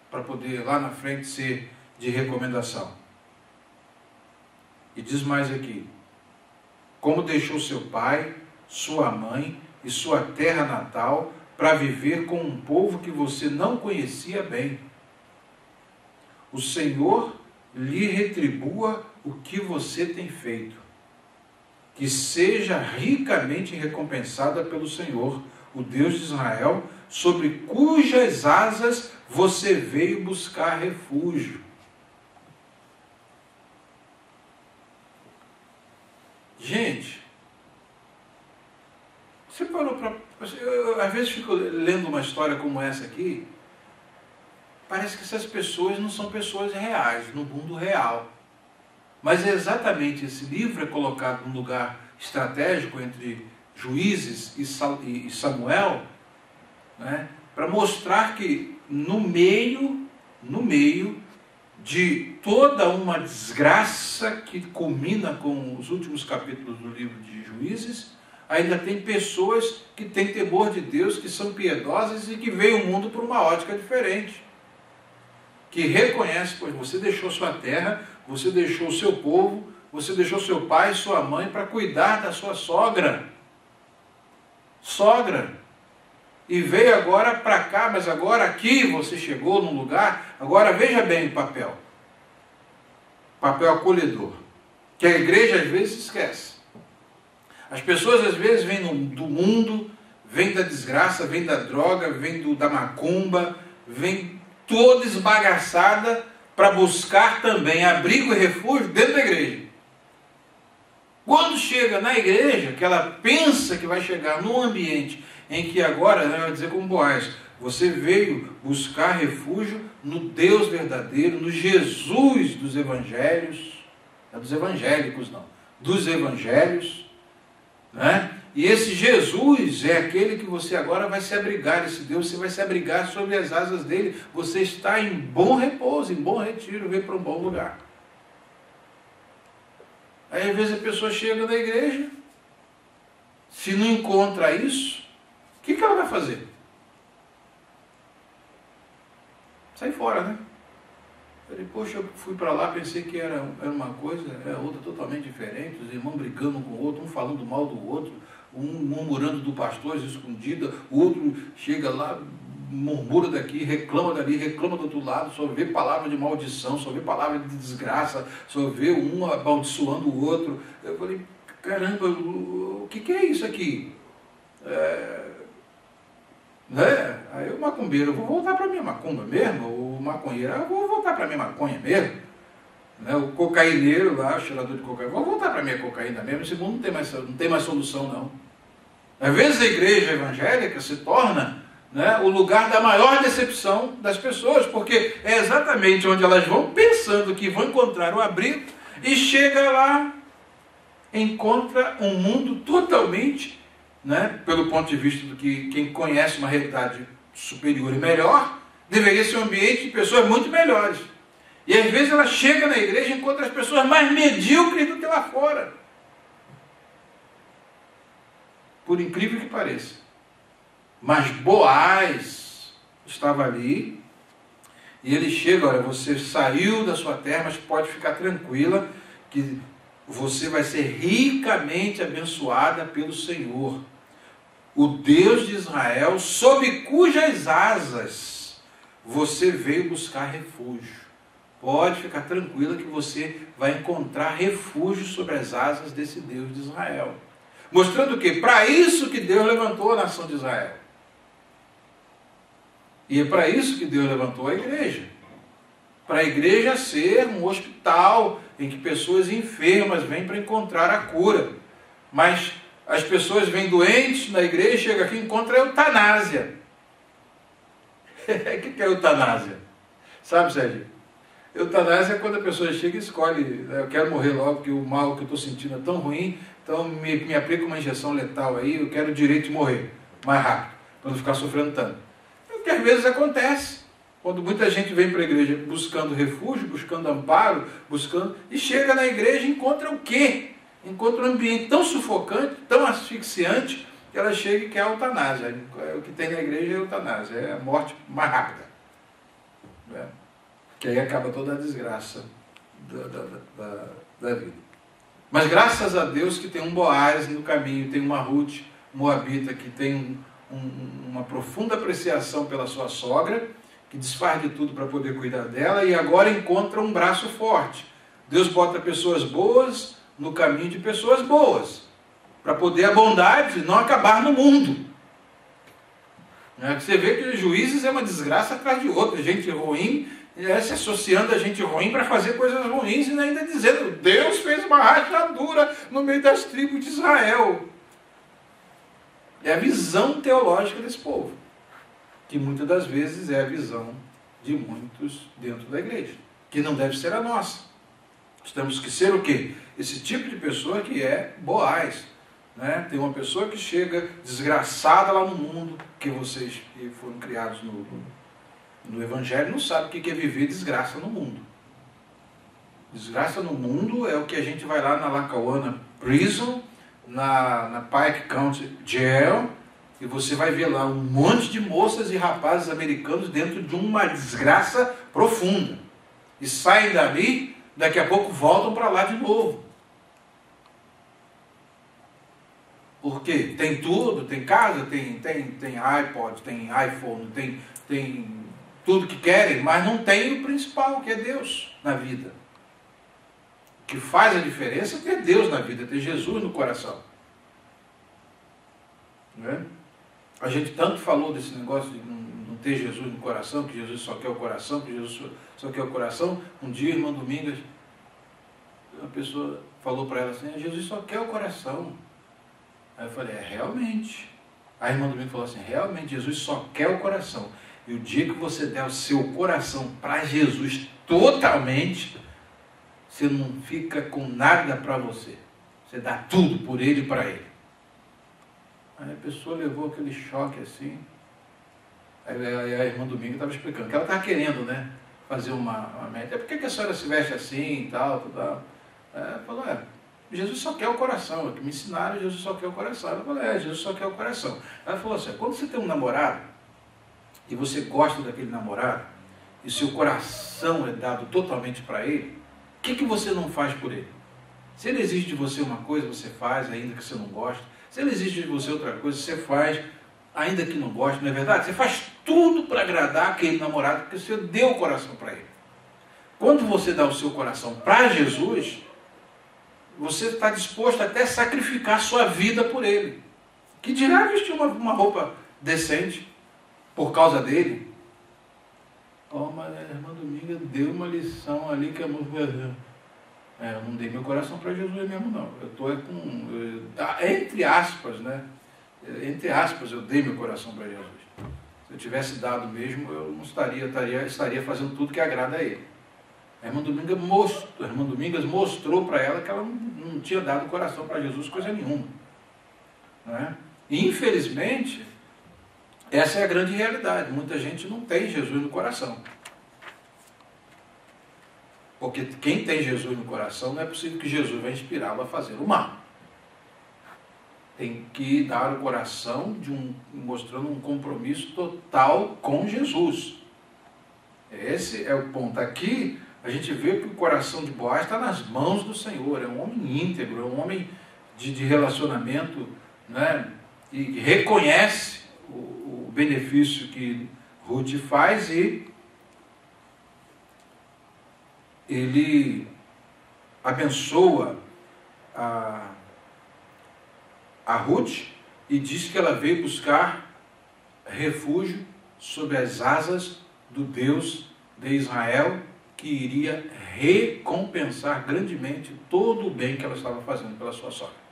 para poder lá na frente ser de recomendação. E diz mais aqui: como deixou seu pai, sua mãe e sua terra natal para viver com um povo que você não conhecia bem. O Senhor lhe retribua o que você tem feito, que seja ricamente recompensada pelo Senhor, o Deus de Israel, sobre cujas asas você veio buscar refúgio. Gente, você parou para... Eu, às vezes, fico lendo uma história como essa aqui, parece que essas pessoas não são pessoas reais, no mundo real. Mas é exatamente esse livro é colocado num lugar estratégico entre Juízes e Samuel, né, para mostrar que no meio de toda uma desgraça que culmina com os últimos capítulos do livro de Juízes, ainda tem pessoas que têm temor de Deus, que são piedosas e que veem o mundo por uma ótica diferente. Que reconhece, pois você deixou sua terra, você deixou o seu povo, você deixou seu pai e sua mãe para cuidar da sua sogra. E veio agora para cá, mas agora aqui você chegou num lugar, agora veja bem o papel acolhedor, que a igreja às vezes esquece. As pessoas às vezes vêm do mundo, vêm da desgraça, vêm da droga, vêm da macumba, vêm toda esbagaçada para buscar também abrigo e refúgio dentro da igreja. Quando chega na igreja, que ela pensa que vai chegar num ambiente em que agora, ela vai dizer como Boaz, você veio buscar refúgio no Deus verdadeiro, no Jesus dos evangelhos, não é dos evangélicos não, dos evangelhos, né? E esse Jesus é aquele que você agora vai se abrigar, esse Deus, você vai se abrigar sobre as asas dele, você está em bom repouso, em bom retiro, vem para um bom lugar. Aí às vezes a pessoa chega na igreja, se não encontra isso, o que ela vai fazer? Sai fora, né? Falei, poxa, eu fui para lá, pensei que era uma coisa, é outra totalmente diferente, os irmãos brigando um com o outro, um falando mal do outro, um murmurando do pastor escondida, o outro chega lá, murmura daqui, reclama dali, reclama do outro lado, só vê palavra de maldição, só vê palavra de desgraça, só vê um amaldiçoando o outro. Eu falei, caramba, o que é isso aqui? Né? Aí o macumbeiro, eu vou voltar para a minha macumba mesmo, o maconheiro, eu vou voltar para a minha maconha mesmo. Né? O cocaíneiro lá, o cheirador de cocaína, vou voltar para a minha cocaína mesmo, esse mundo não tem mais solução não. Às vezes a igreja evangélica se torna, né, o lugar da maior decepção das pessoas, porque é exatamente onde elas vão pensando que vão encontrar o abrigo e chega lá, encontra um mundo totalmente, né, pelo ponto de vista do que quem conhece uma realidade superior e melhor, deveria ser um ambiente de pessoas muito melhores. E às vezes ela chega na igreja e encontra as pessoas mais medíocres do que lá fora. Por incrível que pareça. Mas Boaz estava ali, e ele chega, olha, você saiu da sua terra, mas pode ficar tranquila, que você vai ser ricamente abençoada pelo Senhor, o Deus de Israel, sob cujas asas você veio buscar refúgio. Pode ficar tranquila que você vai encontrar refúgio sobre as asas desse Deus de Israel. Mostrando o quê? Para isso que Deus levantou a nação de Israel. E é para isso que Deus levantou a igreja. Para a igreja ser um hospital em que pessoas enfermas vêm para encontrar a cura. Mas as pessoas vêm doentes na igreja, chegam aqui e encontram a eutanásia. O que é eutanásia? Sabe, Sérgio? Eutanásia é quando a pessoa chega e escolhe, eu quero morrer logo porque o mal que eu estou sentindo é tão ruim, então me aplica uma injeção letal aí, eu quero o direito de morrer mais rápido, para não ficar sofrendo tanto. É o que às vezes acontece, quando muita gente vem para a igreja buscando refúgio, buscando amparo, e chega na igreja e encontra o quê? Encontra um ambiente tão sufocante, tão asfixiante, que ela chega e quer a eutanásia. O que tem na igreja é a eutanásia, é a morte mais rápida. Né? Que aí acaba toda a desgraça da vida. Mas graças a Deus que tem um Boaz no caminho, tem uma Ruth moabita que tem uma profunda apreciação pela sua sogra, que desfaz de tudo para poder cuidar dela, e agora encontra um braço forte. Deus bota pessoas boas no caminho de pessoas boas, para poder a bondade não acabar no mundo. Você vê que Juízes é uma desgraça atrás de outra, gente ruim se associando a gente ruim para fazer coisas ruins e ainda dizendo, Deus fez uma rachadura no meio das tribos de Israel. É a visão teológica desse povo, que muitas das vezes é a visão de muitos dentro da igreja, que não deve ser a nossa. Temos que ser o quê? Esse tipo de pessoa que é Boaz. Né? Tem uma pessoa que chega desgraçada lá no mundo, que vocês que foram criados no Evangelho não sabem o que é viver desgraça no mundo. Desgraça no mundo é o que a gente vai lá na Lackawanna Prison, na Pike County Jail, e você vai ver lá um monte de moças e rapazes americanos dentro de uma desgraça profunda. E saem dali, daqui a pouco voltam para lá de novo. Porque tem tudo, tem casa, tem iPod, tem iPhone, tem tudo que querem, mas não tem o principal, que é Deus na vida. O que faz a diferença é ter Deus na vida, ter Jesus no coração. Não é? A gente tanto falou desse negócio de não ter Jesus no coração, que Jesus só quer o coração, que Jesus só quer o coração. Um dia, irmã Domingas, uma pessoa falou para ela assim, Jesus só quer o coração. Aí eu falei, realmente. A irmã Domingo falou assim, realmente, Jesus só quer o coração. E o dia que você der o seu coração para Jesus totalmente, você não fica com nada para você. Você dá tudo por Ele e para Ele. Aí a pessoa levou aquele choque assim. Aí a irmã Domingo estava explicando que ela estava querendo, né, fazer uma meta. Por que a senhora se veste assim e tal? Ela falou, Jesus só quer o coração. Me ensinaram, Jesus só quer o coração. Ela falou, Jesus só quer o coração. Ela falou assim, quando você tem um namorado, e você gosta daquele namorado, e seu coração é dado totalmente para ele, o que você não faz por ele? Se ele exige de você uma coisa, você faz, ainda que você não goste. Se ele exige de você outra coisa, você faz, ainda que não goste, não é verdade? Você faz tudo para agradar aquele namorado, porque você deu o coração para ele. Quando você dá o seu coração para Jesus, você está disposto até a sacrificar sua vida por ele. Que dirá vestir uma roupa decente por causa dele? Mas a irmã Dominga deu uma lição ali que a música... eu não dei meu coração para Jesus mesmo, não. Eu estou entre aspas, né? Entre aspas, eu dei meu coração para Jesus. Se eu tivesse dado mesmo, eu não estaria fazendo tudo que agrada a ele. A irmã Domingas mostrou para ela que ela não tinha dado o coração para Jesus coisa nenhuma. Né? E infelizmente, essa é a grande realidade. Muita gente não tem Jesus no coração. Porque quem tem Jesus no coração, não é possível que Jesus vai inspirá-lo a fazer o mal. Tem que dar o coração mostrando um compromisso total com Jesus. Esse é o ponto. Aqui a gente vê que o coração de Boaz está nas mãos do Senhor. É um homem íntegro, é um homem de relacionamento, né? E reconhece o benefício que Ruth faz e ele abençoa a Ruth e diz que ela veio buscar refúgio sob as asas do Deus de Israel, que iria recompensar grandemente todo o bem que ela estava fazendo pela sua sogra.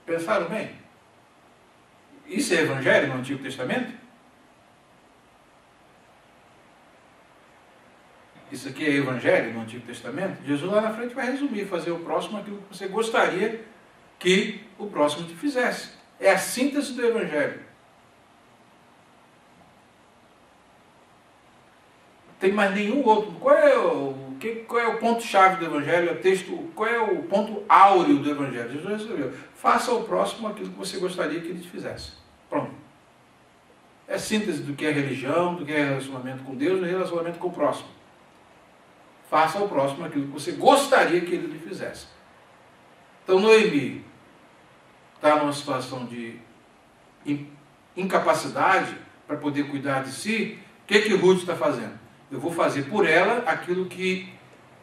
Pensaram bem? Isso é evangelho no Antigo Testamento? Isso aqui é evangelho no Antigo Testamento? Jesus lá na frente vai resumir, fazer o próximo aquilo que você gostaria que o próximo te fizesse. É a síntese do evangelho. Tem mais nenhum outro. Qual é o ponto-chave do evangelho? O texto, qual é o ponto áureo do evangelho? Jesus resolveu. Faça ao próximo aquilo que você gostaria que ele te fizesse. Pronto. É síntese do que é religião, do que é relacionamento com Deus e relacionamento com o próximo. Faça ao próximo aquilo que você gostaria que ele lhe fizesse. Então Noemi está numa situação de incapacidade para poder cuidar de si. O que Ruth está fazendo? Eu vou fazer por ela aquilo que,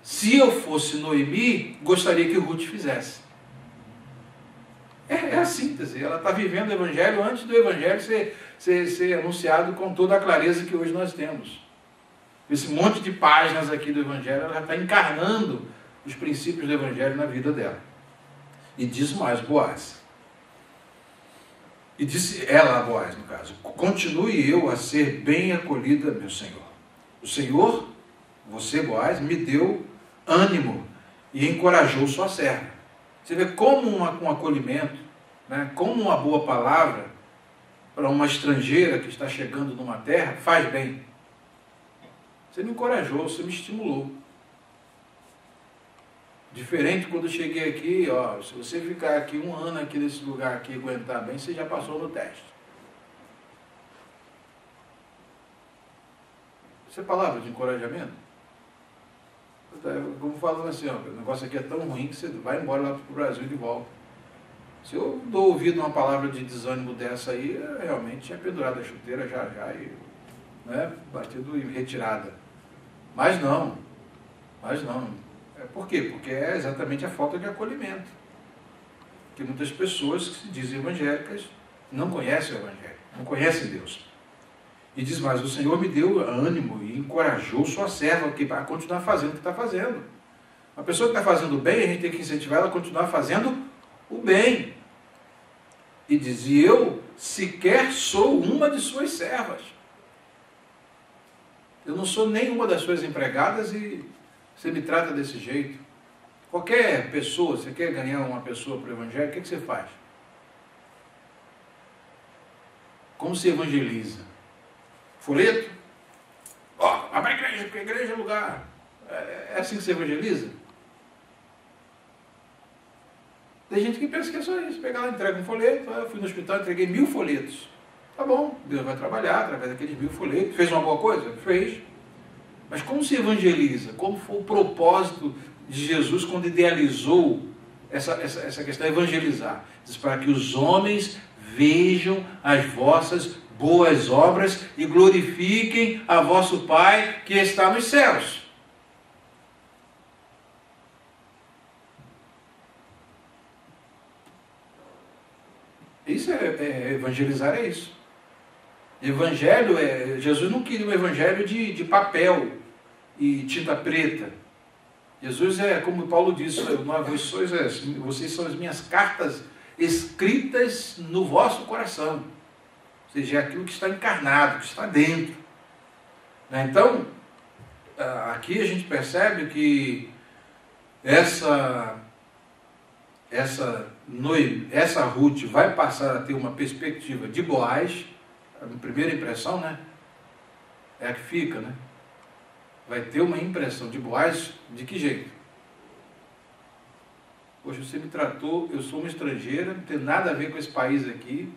se eu fosse Noemi, gostaria que Ruth fizesse. É a síntese. Ela está vivendo o evangelho antes do evangelho ser anunciado com toda a clareza que hoje nós temos. Esse monte de páginas aqui do evangelho, ela já está encarnando os princípios do evangelho na vida dela. E diz mais, Boaz. E disse ela a Boaz, no caso: continue eu a ser bem acolhida, meu Senhor. O Senhor, você, Boaz, me deu ânimo e encorajou sua serva. Você vê como um acolhimento, né, como uma boa palavra para uma estrangeira que está chegando numa terra faz bem. Você me encorajou, você me estimulou. Diferente quando eu cheguei aqui, ó, se você ficar aqui um ano aqui nesse lugar aqui e aguentar bem, você já passou no teste. Isso é palavra de encorajamento? Como falando assim, ó, o negócio aqui é tão ruim que você vai embora lá para o Brasil e de volta. Se eu dou ouvido a uma palavra de desânimo dessa aí, eu realmente tinha pendurado a chuteira já e, né, batido em retirada. Mas não. Por quê? Porque é exatamente a falta de acolhimento. Que muitas pessoas que se dizem evangélicas não conhecem o evangelho, não conhecem Deus. E diz mais: o Senhor me deu ânimo e encorajou sua serva a continuar fazendo o que está fazendo. A pessoa que está fazendo o bem, a gente tem que incentivar ela a continuar fazendo o bem. E diz: e eu sequer sou uma de suas servas. Eu não sou nenhuma das suas empregadas e você me trata desse jeito. Qualquer pessoa, você quer ganhar uma pessoa para o evangelho, o que você faz? Como se evangeliza? Folheto? Ó, abre a igreja, porque a igreja é lugar. É assim que se evangeliza? Tem gente que pensa que é só isso. Pegar lá, entrega um folheto. Eu fui no hospital, entreguei 1000 folhetos. Tá bom, Deus vai trabalhar através daqueles 1000 folhetos. Fez uma boa coisa? Fez. Mas como se evangeliza? Como foi o propósito de Jesus quando idealizou essa questão de evangelizar? Diz: para que os homens vejam as vossas boas obras e glorifiquem a vosso Pai que está nos céus. Isso evangelizar, é isso. Evangelho Jesus não queria um evangelho de papel e tinta preta. Jesus como Paulo disse: vocês são as minhas cartas escritas no vosso coração. Ou seja, é aquilo que está encarnado, que está dentro. Então, aqui a gente percebe que essa Ruth vai passar a ter uma perspectiva de Boaz. A primeira impressão, né? É a que fica, né? Vai ter uma impressão de Boaz de que jeito? Poxa, você me tratou, eu sou uma estrangeira, não tem nada a ver com esse país aqui.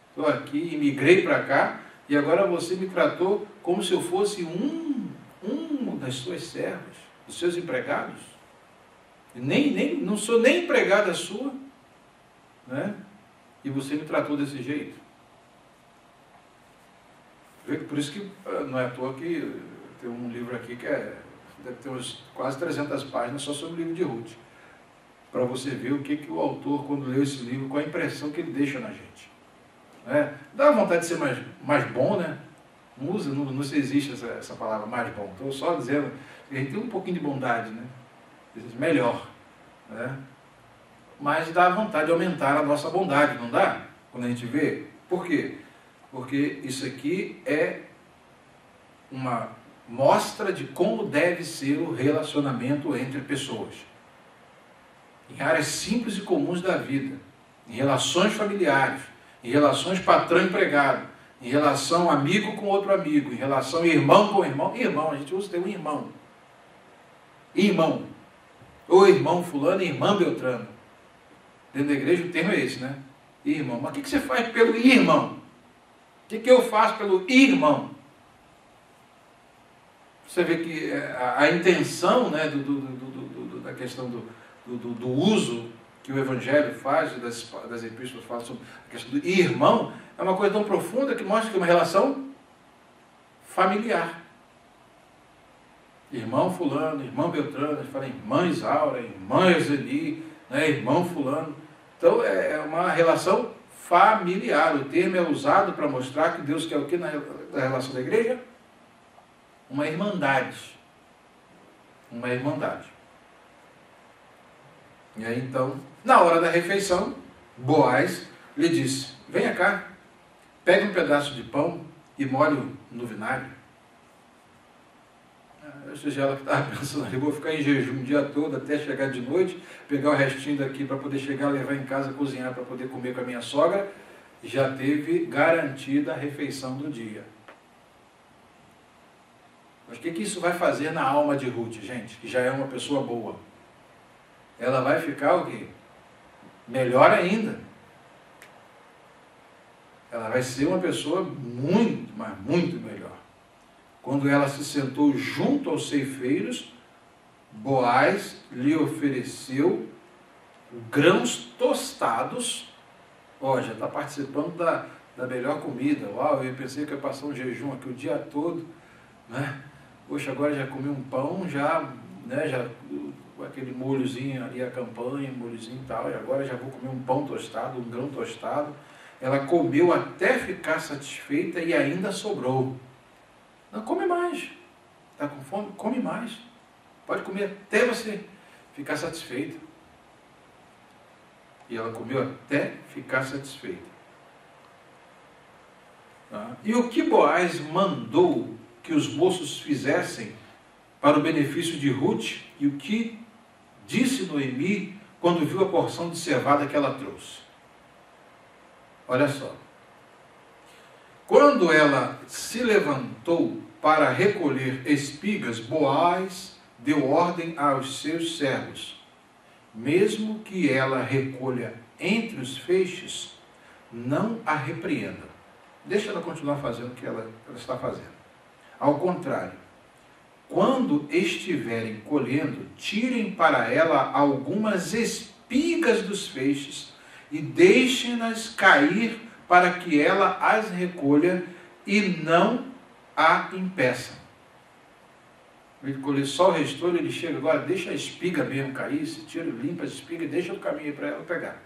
Estou aqui, imigrei para cá, e agora você me tratou como se eu fosse um das suas servas, dos seus empregados. Não sou nem empregada sua, né? E você me tratou desse jeito. Por isso que não é à toa que tem um livro aqui que deve ter quase 300 páginas só sobre o livro de Ruth. Para você ver o que o autor, quando leu esse livro, qual a impressão que ele deixa na gente. Dá vontade de ser mais bom, né? Não se existe essa palavra mais bom. Estou só dizendo que a gente tem um pouquinho de bondade, né? Melhor. Né? mas dá vontade de aumentar a nossa bondade, não dá? Quando a gente vê. Por quê? Porque isso aqui é uma mostra de como deve ser o relacionamento entre pessoas. Em áreas simples e comuns da vida, em relações familiares, em relações patrão-empregado, em relação amigo com outro amigo, em relação irmão com irmão. Irmão, a gente usa ter um irmão. Irmão. Ou irmão fulano e irmã Beltrano. Dentro da igreja o termo é esse, né? Irmão. Mas o que você faz pelo irmão? O que eu faço pelo irmão? Você vê que a intenção, né, da questão do uso que o Evangelho faz, das epístolas falam sobre a questão do irmão, é uma coisa tão profunda que mostra que é uma relação familiar. Irmão fulano, irmão Beltrano, a gente fala irmã Isaura, irmã Euseli, né, irmão fulano. Então é uma relação familiar. O termo é usado para mostrar que Deus quer o que na relação da igreja? Uma irmandade. Uma irmandade. E aí então, na hora da refeição, Boaz lhe disse: venha cá, pegue um pedaço de pão e molhe-o no vinagre. Ou seja, ela estava pensando, eu vou ficar em jejum o dia todo até chegar de noite, pegar o restinho daqui para poder chegar, levar em casa, cozinhar para poder comer com a minha sogra. Já teve garantida a refeição do dia. Mas o que isso vai fazer na alma de Ruth, gente, que já é uma pessoa boa? Ela vai ficar o quê? Melhor ainda. Ela vai ser uma pessoa muito, mas muito melhor. Quando ela se sentou junto aos ceifeiros, Boaz lhe ofereceu grãos tostados. Ó, já está participando da melhor comida. Uau, eu pensei que ia passar um jejum aqui o dia todo, né? Poxa, agora já comi um pão, já, né, já aquele molhozinho ali, a campanha, molhozinho e tal, e agora já vou comer um pão tostado, um grão tostado. Ela comeu até ficar satisfeita e ainda sobrou. Não, come mais. Está com fome? Come mais. Pode comer até você ficar satisfeito. E ela comeu até ficar satisfeita. Tá? E o que Boaz mandou que os moços fizessem para o benefício de Ruth, e o que disse Noemi quando viu a porção de cevada que ela trouxe? Olha só. Quando ela se levantou para recolher espigas, Boaz deu ordem aos seus servos: mesmo que ela recolha entre os feixes, não a repreenda. Deixa ela continuar fazendo o que ela está fazendo. Ao contrário, quando estiverem colhendo, tirem para ela algumas espigas dos feixes e deixem-nas cair para que ela as recolha e não a impeçam. Ele colhe só o restolho, ele chega agora, deixa a espiga mesmo cair, se tira, limpa a espiga e deixa o caminho para ela pegar.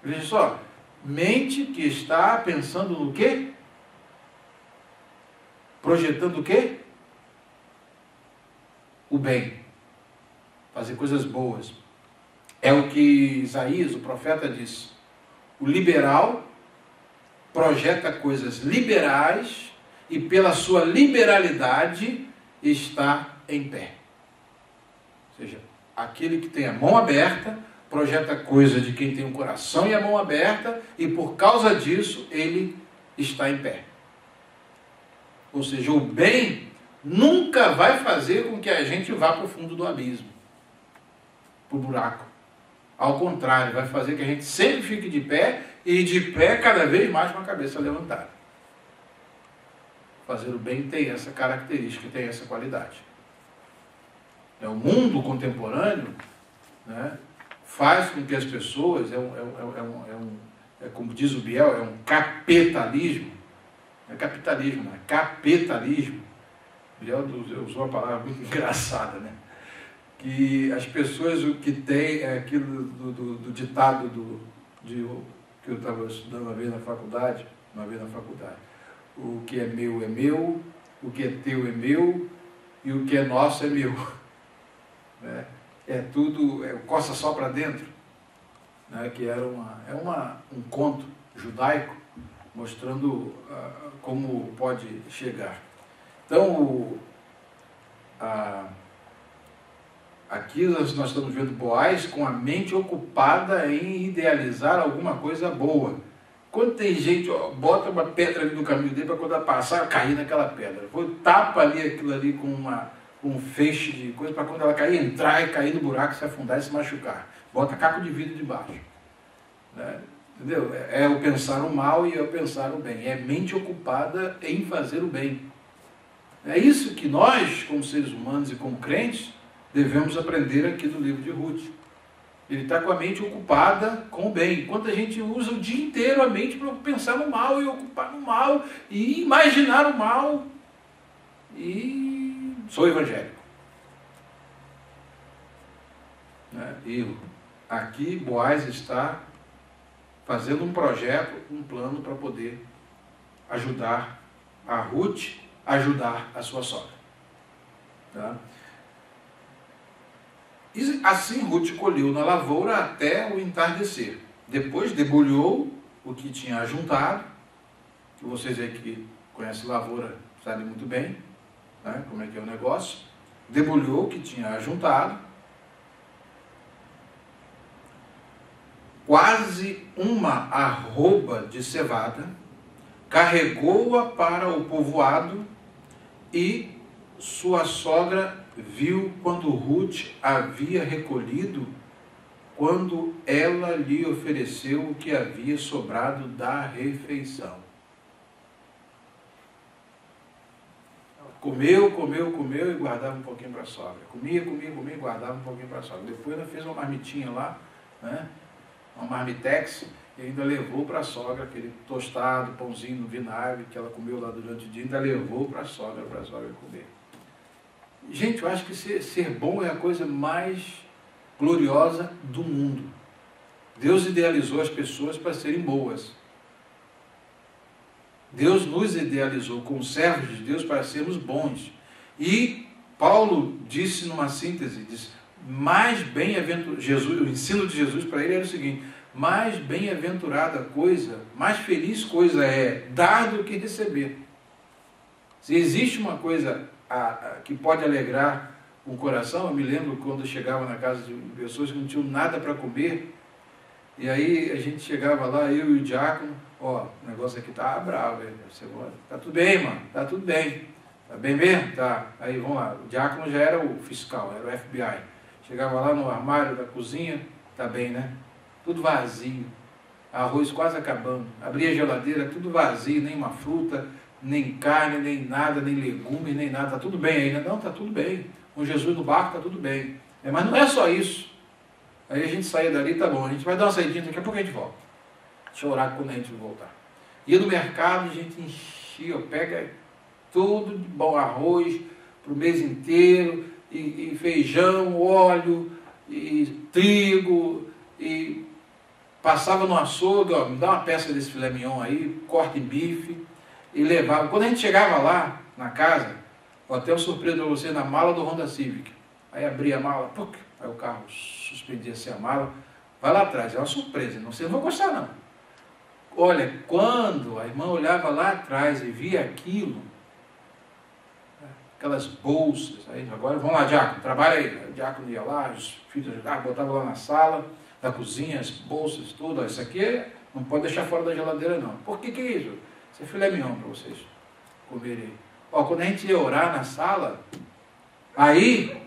Veja só, mente que está pensando no quê? Projetando o quê? O bem. Fazer coisas boas. É o que Isaías, o profeta, disse. O liberal projeta coisas liberais e pela sua liberalidade está em pé. Ou seja, aquele que tem a mão aberta projeta coisa de quem tem o coração e a mão aberta e por causa disso ele está em pé. Ou seja, o bem nunca vai fazer com que a gente vá para o fundo do abismo, para o buraco. Ao contrário, vai fazer que a gente sempre fique de pé e de pé cada vez mais com a cabeça levantada. Fazer o bem tem essa característica, tem essa qualidade. O mundo contemporâneo, né, faz com que as pessoas, como diz o Biel, é um capitalismo. Não é capitalismo, não é capitalismo. O Biel usou uma palavra muito engraçada, né? Que as pessoas, o que tem é aquilo do ditado que eu estava estudando uma vez na faculdade, o que é meu, o que é teu é meu, e o que é nosso é meu. Né? tudo coça só para dentro, né? Que era um conto judaico mostrando como pode chegar. Então, aqui nós estamos vendo Boaz com a mente ocupada em idealizar alguma coisa boa. Quando tem gente, bota uma pedra ali no caminho dele para quando ela passar, cair naquela pedra. Tapa ali aquilo ali com um feixe de coisa para quando ela cair, entrar e cair no buraco, se afundar e se machucar. Bota caco de vidro debaixo. Né? Entendeu? É o pensar o mal e é o pensar o bem. É mente ocupada em fazer o bem. É isso que nós, como seres humanos e como crentes, devemos aprender aqui do livro de Ruth. Ele está com a mente ocupada com o bem. Enquanto a gente usa o dia inteiro a mente para pensar no mal e ocupar no mal e imaginar o mal. E sou evangélico. E aqui Boaz está fazendo um projeto, um plano para poder ajudar a Ruth, ajudar a sua sogra. Tá? E assim Ruth colheu na lavoura até o entardecer. Depois debulhou o que tinha ajuntado, que vocês aí que conhecem lavoura sabem muito bem, né, como é que é o negócio. Debulhou o que tinha ajuntado, quase uma arroba de cevada, carregou-a para o povoado e sua sogra viu quando Ruth havia recolhido, quando ela lhe ofereceu o que havia sobrado da refeição. Comeu e guardava um pouquinho para a sogra. Comia e guardava um pouquinho para a sogra. Depois ela fez uma marmitinha lá, né? Uma marmitex, e ainda levou para a sogra aquele tostado, pãozinho no vinagre que ela comeu lá durante o dia, ainda levou para a sogra comer. Gente, eu acho que ser bom é a coisa mais gloriosa do mundo. Deus idealizou as pessoas para serem boas. Deus nos idealizou como servos de Deus para sermos bons. E Paulo disse numa síntese, disse, mais bem-aventurado, o ensino de Jesus para ele era o seguinte, mais bem-aventurada coisa, mais feliz coisa é dar do que receber. Se existe uma coisa que pode alegrar o coração, eu me lembro quando eu chegava na casa de pessoas que não tinham nada para comer, e aí a gente chegava lá, eu e o diácono, ó, o negócio aqui tá bravo, tá tudo bem, mano, tá tudo bem, tá bem mesmo? Tá, aí vamos lá, o diácono já era o fiscal, era o FBI, chegava lá no armário da cozinha, tá bem, né? Tudo vazio, arroz quase acabando, abria a geladeira, tudo vazio, nem uma fruta, nem carne, nem nada, nem legumes, nem nada, tá tudo bem aí, né? Não, tá tudo bem, com Jesus no barco tá tudo bem, mas não é só isso. Aí a gente saía dali, tá bom, a gente vai dar uma saidinha, daqui a pouco a gente volta. Deixa eu orar quando a gente voltar. Ia no mercado, a gente enchia, pega tudo de bom arroz para o mês inteiro, e feijão, óleo, e trigo, e passava no açougue, ó, me dá uma peça desse filé mignon aí, corta em bife, e levava. Quando a gente chegava lá, na casa, vou até uma surpresa para você, na mala do Honda Civic. Aí abria a mala, puc, aí o carro suspendia-se a mala, vai lá atrás, é uma surpresa, você não vai gostar não. Olha, quando a irmã olhava lá atrás e via aquilo, aquelas bolsas, aí agora vamos lá, diácono, trabalha aí. O diácono ia lá, os filhos ajudavam, botavam lá na sala, da cozinha, as bolsas, tudo. Ó, isso aqui não pode deixar fora da geladeira não. Por que é isso? Isso é filé mignon para vocês comerem. Ó, quando a gente ia orar na sala, aí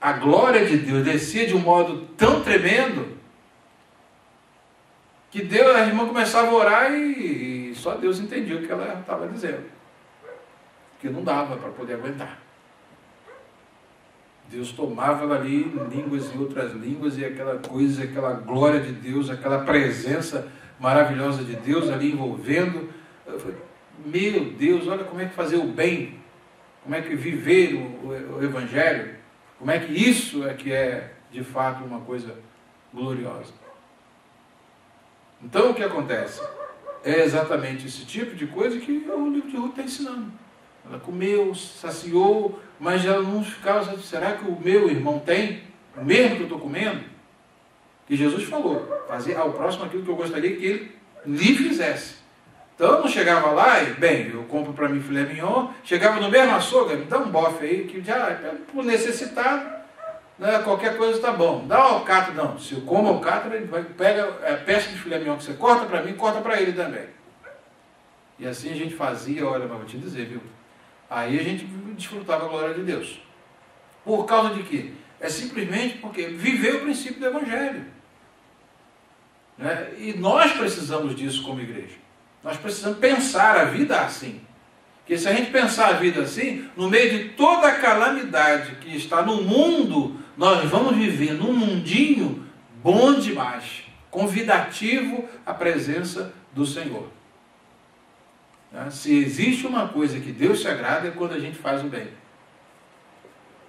a glória de Deus descia de um modo tão tremendo que Deus, a irmã começava a orar e só Deus entendia o que ela estava dizendo. Porque não dava para poder aguentar. Deus tomava ela ali em línguas e outras línguas, e aquela coisa, aquela glória de Deus, aquela presença maravilhosa de Deus ali envolvendo. Eu falei, meu Deus, olha como é que fazer o bem, como é que viver o Evangelho, como é que isso é que é de fato uma coisa gloriosa. Então o que acontece? É exatamente esse tipo de coisa que o livro de Ruth está ensinando. Ela comeu, saciou, mas ela não ficava, será que o meu irmão tem? o mesmo que eu estou comendo, que Jesus falou, fazer ao próximo aquilo que eu gostaria que ele lhe fizesse. Então eu não chegava lá e, bem, eu compro para mim filé mignon, chegava no mesmo açougue, me dá um bofe aí, que já, por necessitado, né, qualquer coisa está bom. Dá um alcatra, não. Se eu como alcatra, ele vai, pega a peça de filé mignon que você corta para mim, corta para ele também. E assim a gente fazia, olha, mas vou te dizer, viu? Aí a gente desfrutava a glória de Deus. Por causa de quê? É simplesmente porque viveu o princípio do Evangelho. Né? E nós precisamos disso como igreja. Nós precisamos pensar a vida assim. Porque se a gente pensar a vida assim, no meio de toda a calamidade que está no mundo, nós vamos viver num mundinho bom demais, convidativo à presença do Senhor. Se existe uma coisa que Deus se agrada é quando a gente faz o bem.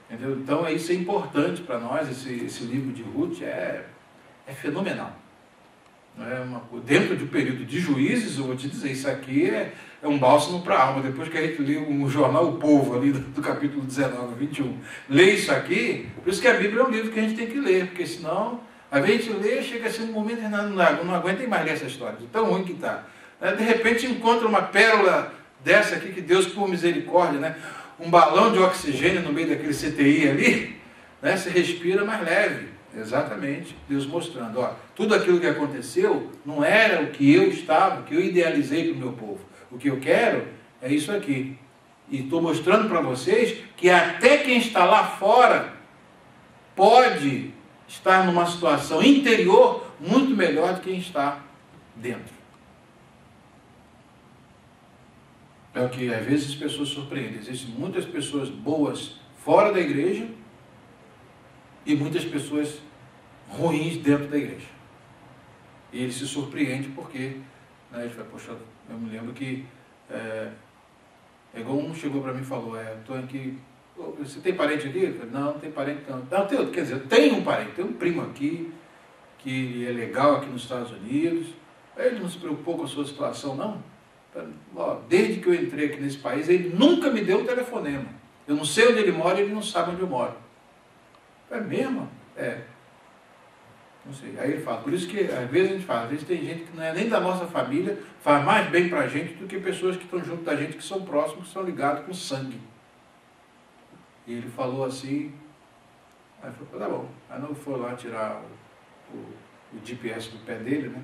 Entendeu? Então isso é importante para nós, esse livro de Ruth é fenomenal. Dentro do período de Juízes, eu vou te dizer, isso aqui é um bálsamo para a alma. Depois que a gente lê o jornal O Povo, ali do capítulo 19, 21, lê isso aqui, por isso que a Bíblia é um livro que a gente tem que ler, porque senão, às vezes a gente lê, chega assim um momento e não aguenta mais ler essa história, de tão ruim que está. De repente encontra uma pérola dessa aqui, que Deus, por misericórdia, né? Um balão de oxigênio no meio daquele CTI ali, né? Você respira mais leve. Exatamente, Deus mostrando, ó, tudo aquilo que aconteceu não era o que eu estava, o que eu idealizei para o meu povo. O que eu quero é isso aqui. E estou mostrando para vocês que até quem está lá fora pode estar numa situação interior muito melhor do que quem está dentro. É o que às vezes as pessoas surpreendem. Existem muitas pessoas boas fora da igreja e muitas pessoas ruins dentro da igreja. E ele se surpreende porque, né, ele fala, poxa, eu me lembro que igual um chegou para mim e falou, estou aqui, você tem parente aqui? Eu falei, não tem parente não. Não, quer dizer, eu tenho um parente, tenho um primo aqui, que é legal aqui nos Estados Unidos, ele não se preocupou com a sua situação, não. Desde que eu entrei aqui nesse país, ele nunca me deu um telefonema. Eu não sei onde ele mora e ele não sabe onde eu moro. É mesmo? Não sei. Aí ele fala, por isso que às vezes a gente fala, às vezes tem gente que não é nem da nossa família, faz mais bem pra gente do que pessoas que estão junto da gente, que são próximos, que são ligados com sangue. E ele falou assim, aí falou, tá bom. Aí não foi lá tirar o GPS do pé dele, né?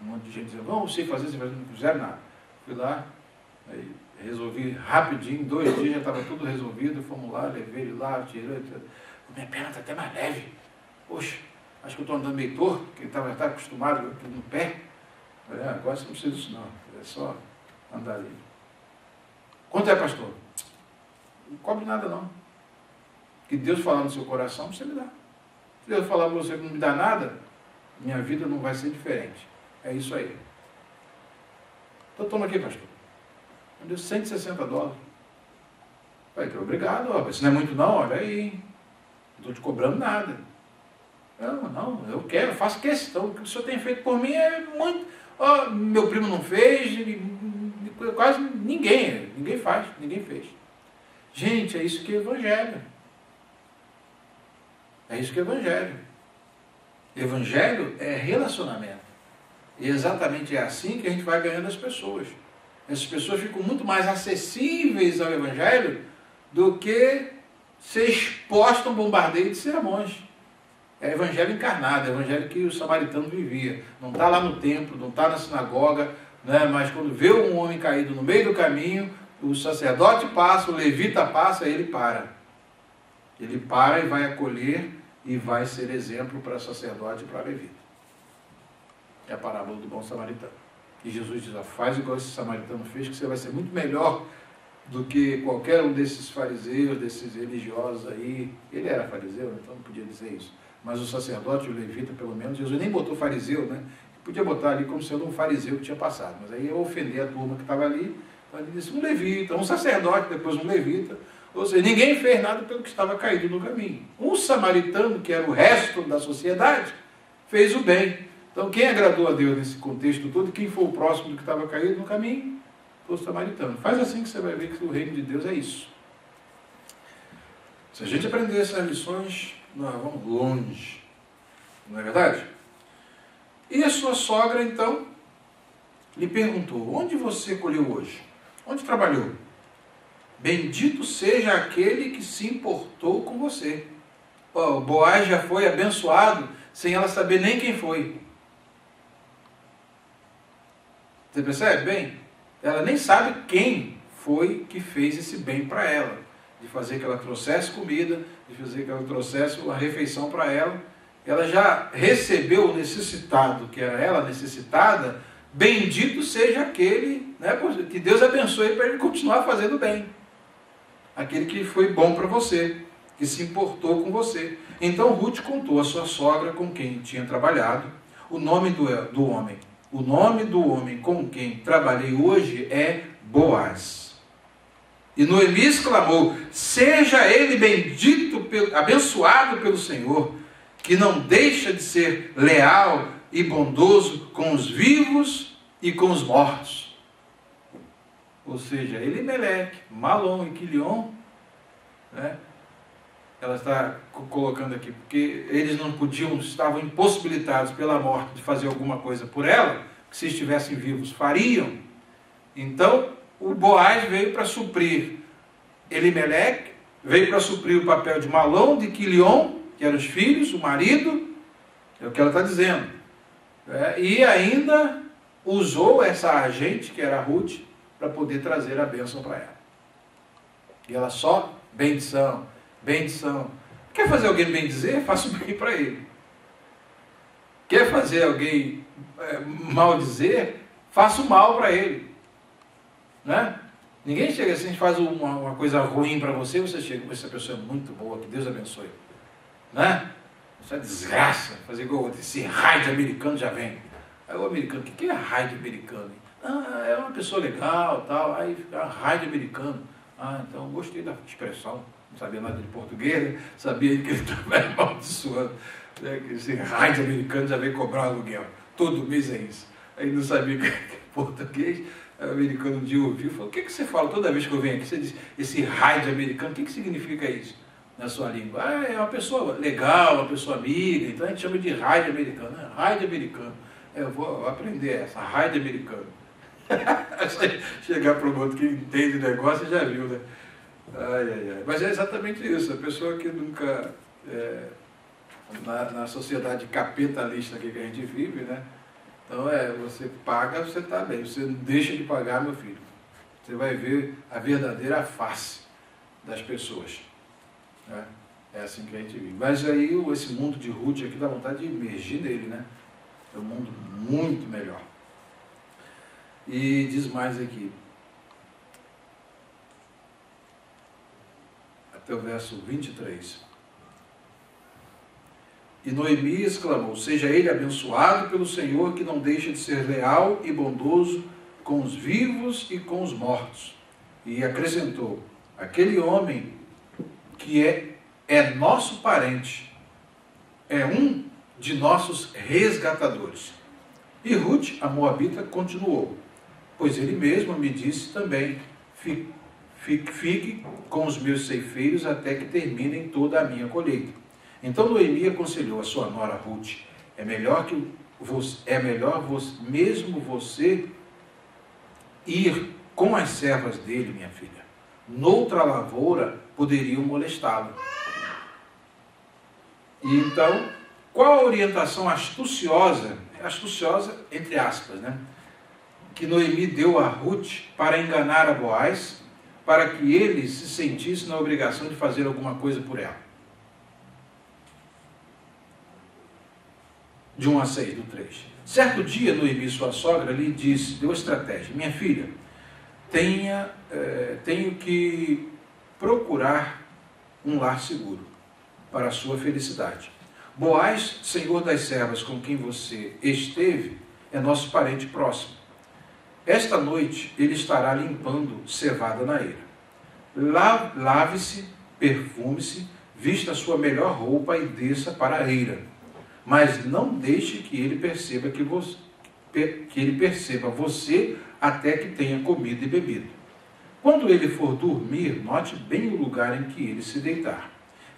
Um monte de gente dizendo, vamos você fazer, não fizeram nada. Fui lá, aí resolvi rapidinho, 2 dias já estava tudo resolvido, fomos lá, levei ele lá, tirei, minha perna está até mais leve. Poxa, acho que eu estou andando meio torto, porque ele estava acostumado no pé. Falei, agora você não precisa disso não, é só andar ali. Quanto é, pastor? Não cobre nada não. Que Deus falar no seu coração, você me dá. Se Deus falar para você que não me dá nada, minha vida não vai ser diferente. É isso aí. Então toma aqui, pastor. Me deu $160. Falei, obrigado, ó. Isso não é muito não, olha aí. Não estou te cobrando nada. Não, eu quero, faço questão. O que o senhor tem feito por mim é muito. Ó, meu primo não fez, quase ninguém faz, ninguém fez. Gente, é isso que é Evangelho. É isso que é Evangelho. Evangelho é relacionamento. E exatamente é assim que a gente vai ganhando as pessoas. Essas pessoas ficam muito mais acessíveis ao Evangelho do que ser exposto a um bombardeio de sermões. É Evangelho encarnado, é Evangelho que o samaritano vivia. Não está lá no templo, não está na sinagoga, né? Mas quando vê um homem caído no meio do caminho, o sacerdote passa, o levita passa, ele para. Ele para e vai acolher e vai ser exemplo para sacerdote e para levita. É a parábola do bom samaritano. E Jesus diz, faz igual esse samaritano fez, que você vai ser muito melhor do que qualquer um desses fariseus, desses religiosos aí. Ele era fariseu, então não podia dizer isso. Mas o sacerdote, o levita, pelo menos, Jesus nem botou fariseu, né? Podia botar ali como sendo um fariseu que tinha passado. Mas aí ia ofender a turma que estava ali. Então ele disse, um levita, um sacerdote, depois um levita. Ou seja, ninguém fez nada pelo que estava caído no caminho. Um samaritano, que era o resto da sociedade, fez o bem. Então, quem agradou a Deus nesse contexto todo, quem foi o próximo do que estava caído no caminho, foi o samaritano. Faz assim que você vai ver que o reino de Deus é isso. Se a gente aprender essas lições, nós vamos longe. Não é verdade? E a sua sogra, então, lhe perguntou: onde você colheu hoje? Onde trabalhou? Bendito seja aquele que se importou com você. O Boaz já foi abençoado sem ela saber nem quem foi. Você percebe bem? Ela nem sabe quem foi que fez esse bem para ela. De fazer que ela trouxesse comida, de fazer que ela trouxesse uma refeição para ela. Ela já recebeu o necessitado, que era ela necessitada. Bendito seja aquele, né, que Deus abençoe para ele continuar fazendo bem. Aquele que foi bom para você, que se importou com você. Então Ruth contou à sua sogra com quem tinha trabalhado o nome do homem. O nome do homem com quem trabalhei hoje é Boaz. E Noemi exclamou: seja ele bendito, abençoado pelo Senhor, que não deixa de ser leal e bondoso com os vivos e com os mortos. Ou seja, Elimeleque, Malom e Quilion, né? Ela está colocando aqui, porque eles não podiam, estavam impossibilitados pela morte de fazer alguma coisa por ela, que se estivessem vivos fariam. Então, o Boaz veio para suprir Elimeleque, veio para suprir o papel de Malom, de Quilion, que eram os filhos, o marido, é o que ela está dizendo. E ainda usou essa agente, que era a Ruth, para poder trazer a bênção para ela. E ela só, bendição, bendição. Quer fazer alguém bem dizer? Faça o bem para ele. Quer fazer alguém mal dizer? Faça o mal para ele. Né? Ninguém chega assim, faz uma coisa ruim para você, você chega com essa pessoa é muito boa, que Deus abençoe. Né? Isso é desgraça. Fazer igual esse raio de americano já vem. Aí o americano, o que é raio de americano? Ah, é uma pessoa legal, tal. Aí fica raio de americano. Ah, então gostei da expressão. Não sabia nada de português, sabia que ele estava amaldiçoando. Esse raio de americano já veio cobrar aluguel. Todo mês é isso. Aí não sabia que português. Aí o americano um dia ouviu e falou: o que você fala toda vez que eu venho aqui? Você diz, esse raio de americano, o que significa isso na sua língua? Ah, é uma pessoa legal, uma pessoa amiga, então a gente chama de raio de americano. Raio de americano. Eu vou aprender essa, raio de americano. Chegar para o outro que entende o negócio já viu, né? Ai, ai, ai. Mas é exatamente isso. A pessoa que nunca, na sociedade capitalista aqui que a gente vive, né? Então você paga, você está bem. Você não deixa de pagar, meu filho. Você vai ver a verdadeira face das pessoas. Né? É assim que a gente vive. Mas aí esse mundo de Ruth aqui dá vontade de emergir nele, né? É um mundo muito melhor. E diz mais aqui, até o verso 23. E Noemi exclamou: seja ele abençoado pelo Senhor, que não deixa de ser leal e bondoso com os vivos e com os mortos. E acrescentou: aquele homem que é nosso parente, é um de nossos resgatadores. E Ruth, a moabita, continuou: pois ele mesmo me disse também, fique com os meus ceifeiros até que terminem toda a minha colheita. Então Noemi aconselhou a sua nora Ruth: é melhor mesmo você ir com as servas dele, minha filha. Noutra lavoura poderiam molestá-lo. E então, qual a orientação astuciosa entre aspas, né, que Noemi deu a Ruth para enganar a Boaz, para que ele se sentisse na obrigação de fazer alguma coisa por ela? De 1 a 6 do 3. Certo dia, Noemi, sua sogra, lhe disse, deu estratégia: minha filha, tenho que procurar um lar seguro para a sua felicidade. Boaz, senhor das servas com quem você esteve, é nosso parente próximo. Esta noite ele estará limpando cevada na eira. Lave-se, perfume-se, vista a sua melhor roupa e desça para a eira. Mas não deixe que ele perceba você até que tenha comido e bebido. Quando ele for dormir, note bem o lugar em que ele se deitar.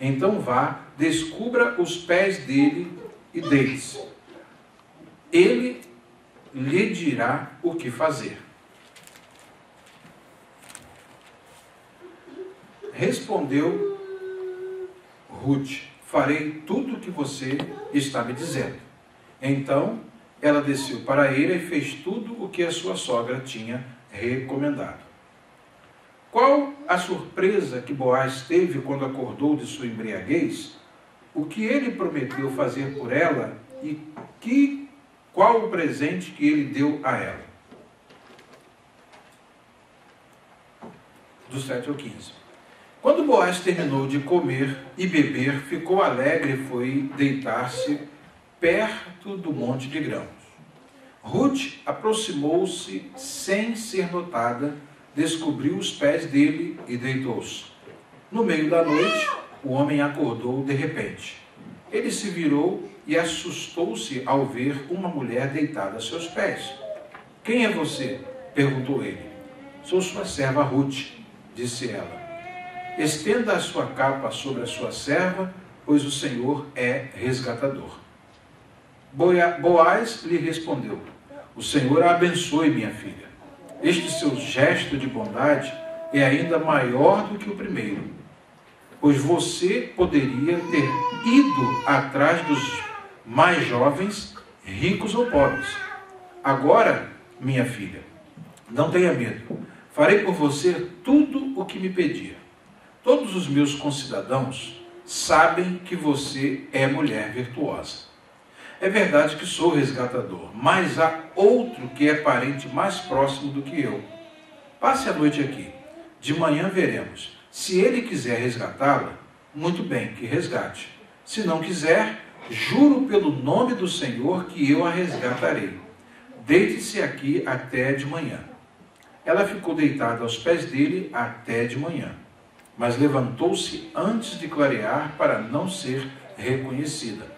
Então vá, descubra os pés dele e deite-se. Ele lhe dirá o que fazer. Respondeu Ruth: farei tudo o que você está me dizendo. Então ela desceu para a eira e fez tudo o que a sua sogra tinha recomendado. Qual a surpresa que Boaz teve quando acordou de sua embriaguez? O que ele prometeu fazer por ela e qual o presente que ele deu a ela? Do 7 ao 15. Quando Boaz terminou de comer e beber, ficou alegre e foi deitar-se perto do monte de grãos. Ruth aproximou-se sem ser notada, descobriu os pés dele e deitou-se. No meio da noite, o homem acordou de repente. Ele se virou e assustou-se ao ver uma mulher deitada a seus pés. Quem é você? Perguntou ele. Sou sua serva Ruth, disse ela. Estenda a sua capa sobre a sua serva, pois o Senhor é resgatador. Boaz lhe respondeu: o Senhor a abençoe, minha filha. Este seu gesto de bondade é ainda maior do que o primeiro, pois você poderia ter ido atrás dos mais jovens, ricos ou pobres. Agora, minha filha, não tenha medo. Farei por você tudo o que me pedir. Todos os meus concidadãos sabem que você é mulher virtuosa. É verdade que sou resgatador, mas há outro que é parente mais próximo do que eu. Passe a noite aqui. De manhã veremos. Se ele quiser resgatá-la, muito bem, que resgate. Se não quiser, juro pelo nome do Senhor que eu a resgatarei. Deite-se aqui até de manhã. Ela ficou deitada aos pés dele até de manhã, mas levantou-se antes de clarear para não ser reconhecida.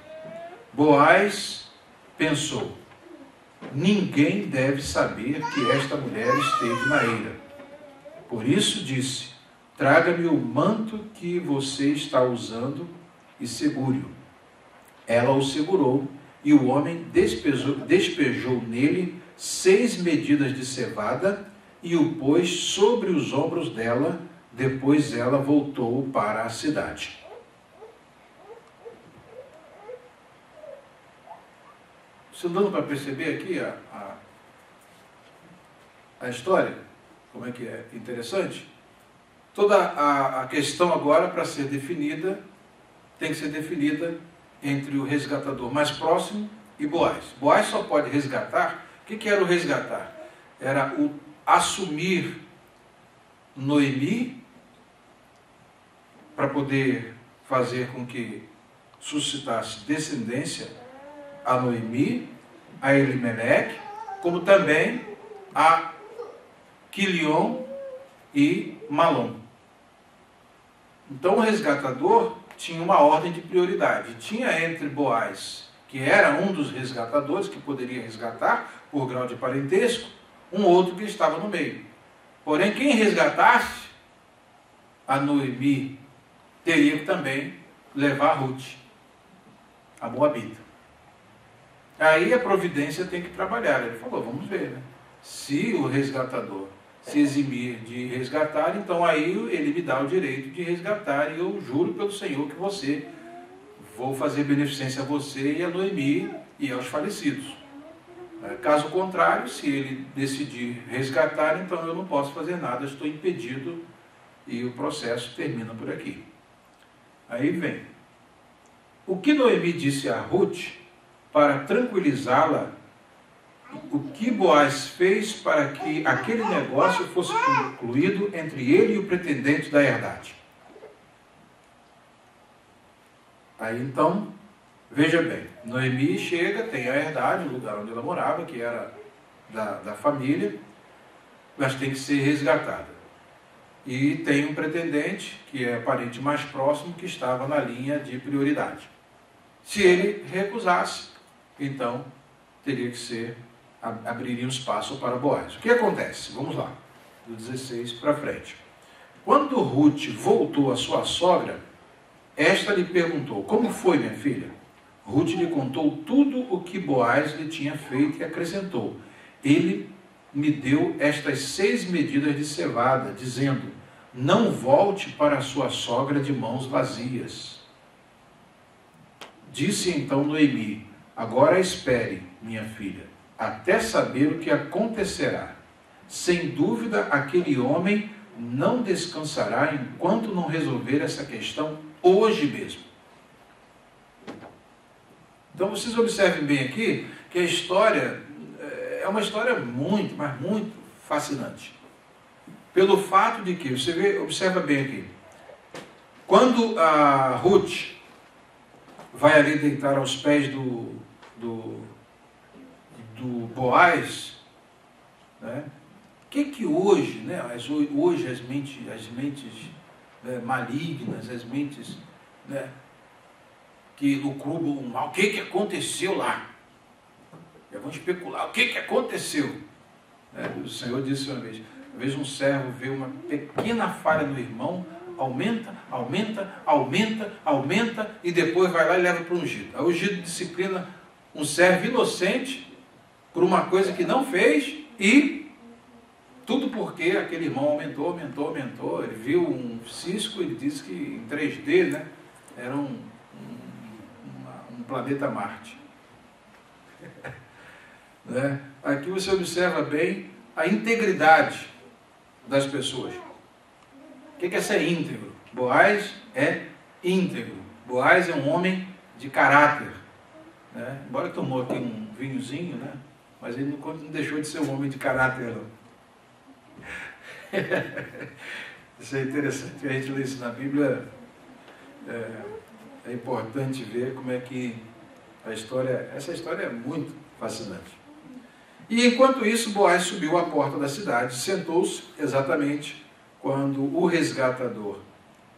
Boaz pensou: ninguém deve saber que esta mulher esteve na eira. Por isso disse: traga-me o manto que você está usando e segure-o. Ela o segurou e o homem despejou nele 6 medidas de cevada e o pôs sobre os ombros dela. Depois ela voltou para a cidade. Você dando para perceber aqui a história? Como é que é interessante? Toda a questão agora, para ser definida, tem que ser definida entre o resgatador mais próximo e Boaz. Boaz só pode resgatar. O que era o resgatar? Era o assumir Noemi para poder fazer com que suscitasse descendência a Noemi, a Elimeleque, como também a Quilion e Malom. Então o resgatador tinha uma ordem de prioridade. Tinha entre Boaz, que era um dos resgatadores, que poderia resgatar por grau de parentesco, um outro que estava no meio. Porém, quem resgatasse a Noemi teria que também levar a Ruth, a Moabita. Aí a providência tem que trabalhar. Ele falou: vamos ver, né? Se o resgatador se eximir de resgatar, então aí ele me dá o direito de resgatar, e eu juro pelo Senhor que vou fazer beneficência a você e a Noemi e aos falecidos. Caso contrário, se ele decidir resgatar, então eu não posso fazer nada, estou impedido, e o processo termina por aqui. Aí vem. O que Noemi disse a Ruth para tranquilizá-la, o que Boaz fez para que aquele negócio fosse concluído entre ele e o pretendente da herdade. Aí então, veja bem, Noemi chega, tem a herdade, o lugar onde ela morava, que era da família, mas tem que ser resgatada. E tem um pretendente, que é parente mais próximo, que estava na linha de prioridade. Se ele recusasse, então teria que ser, abriria um espaço para Boaz. O que acontece? Vamos lá, do 16 para frente. Quando Ruth voltou à sua sogra, Esta lhe perguntou: como foi, minha filha? Ruth lhe contou tudo o que Boaz lhe tinha feito e acrescentou: ele me deu estas 6 medidas de cevada, dizendo: não volte para a sua sogra de mãos vazias. Disse então Noemi: agora espere, minha filha, até saber o que acontecerá. Sem dúvida, aquele homem não descansará enquanto não resolver essa questão hoje mesmo. Então vocês observem bem aqui que a história é uma história muito, mas muito fascinante. Pelo fato de que, observa bem aqui, quando a Ruth vai ali deitar aos pés do Boaz, né? Que hoje, né, hoje as mentes malignas, as mentes, né, que lucrubam o mal, o que aconteceu lá? Já vão especular, o que aconteceu? O Senhor disse uma vez um servo vê uma pequena falha no irmão, aumenta, e depois vai lá e leva para o ungido. O ungido disciplina um servo inocente por uma coisa que não fez, e tudo porque aquele irmão aumentou. Ele viu um cisco, ele disse que em 3D, né, era um planeta Marte. Né? Aqui você observa bem a integridade das pessoas. O que é ser íntegro? Boaz é íntegro. Boaz é um homem de caráter. Né? Embora tomou aqui um vinhozinho, né? Mas ele não deixou de ser um homem de caráter, não. Isso é interessante, a gente lê isso na Bíblia. É importante ver como é que essa história é muito fascinante. E enquanto isso, Boaz subiu à porta da cidade, sentou-se exatamente quando o resgatador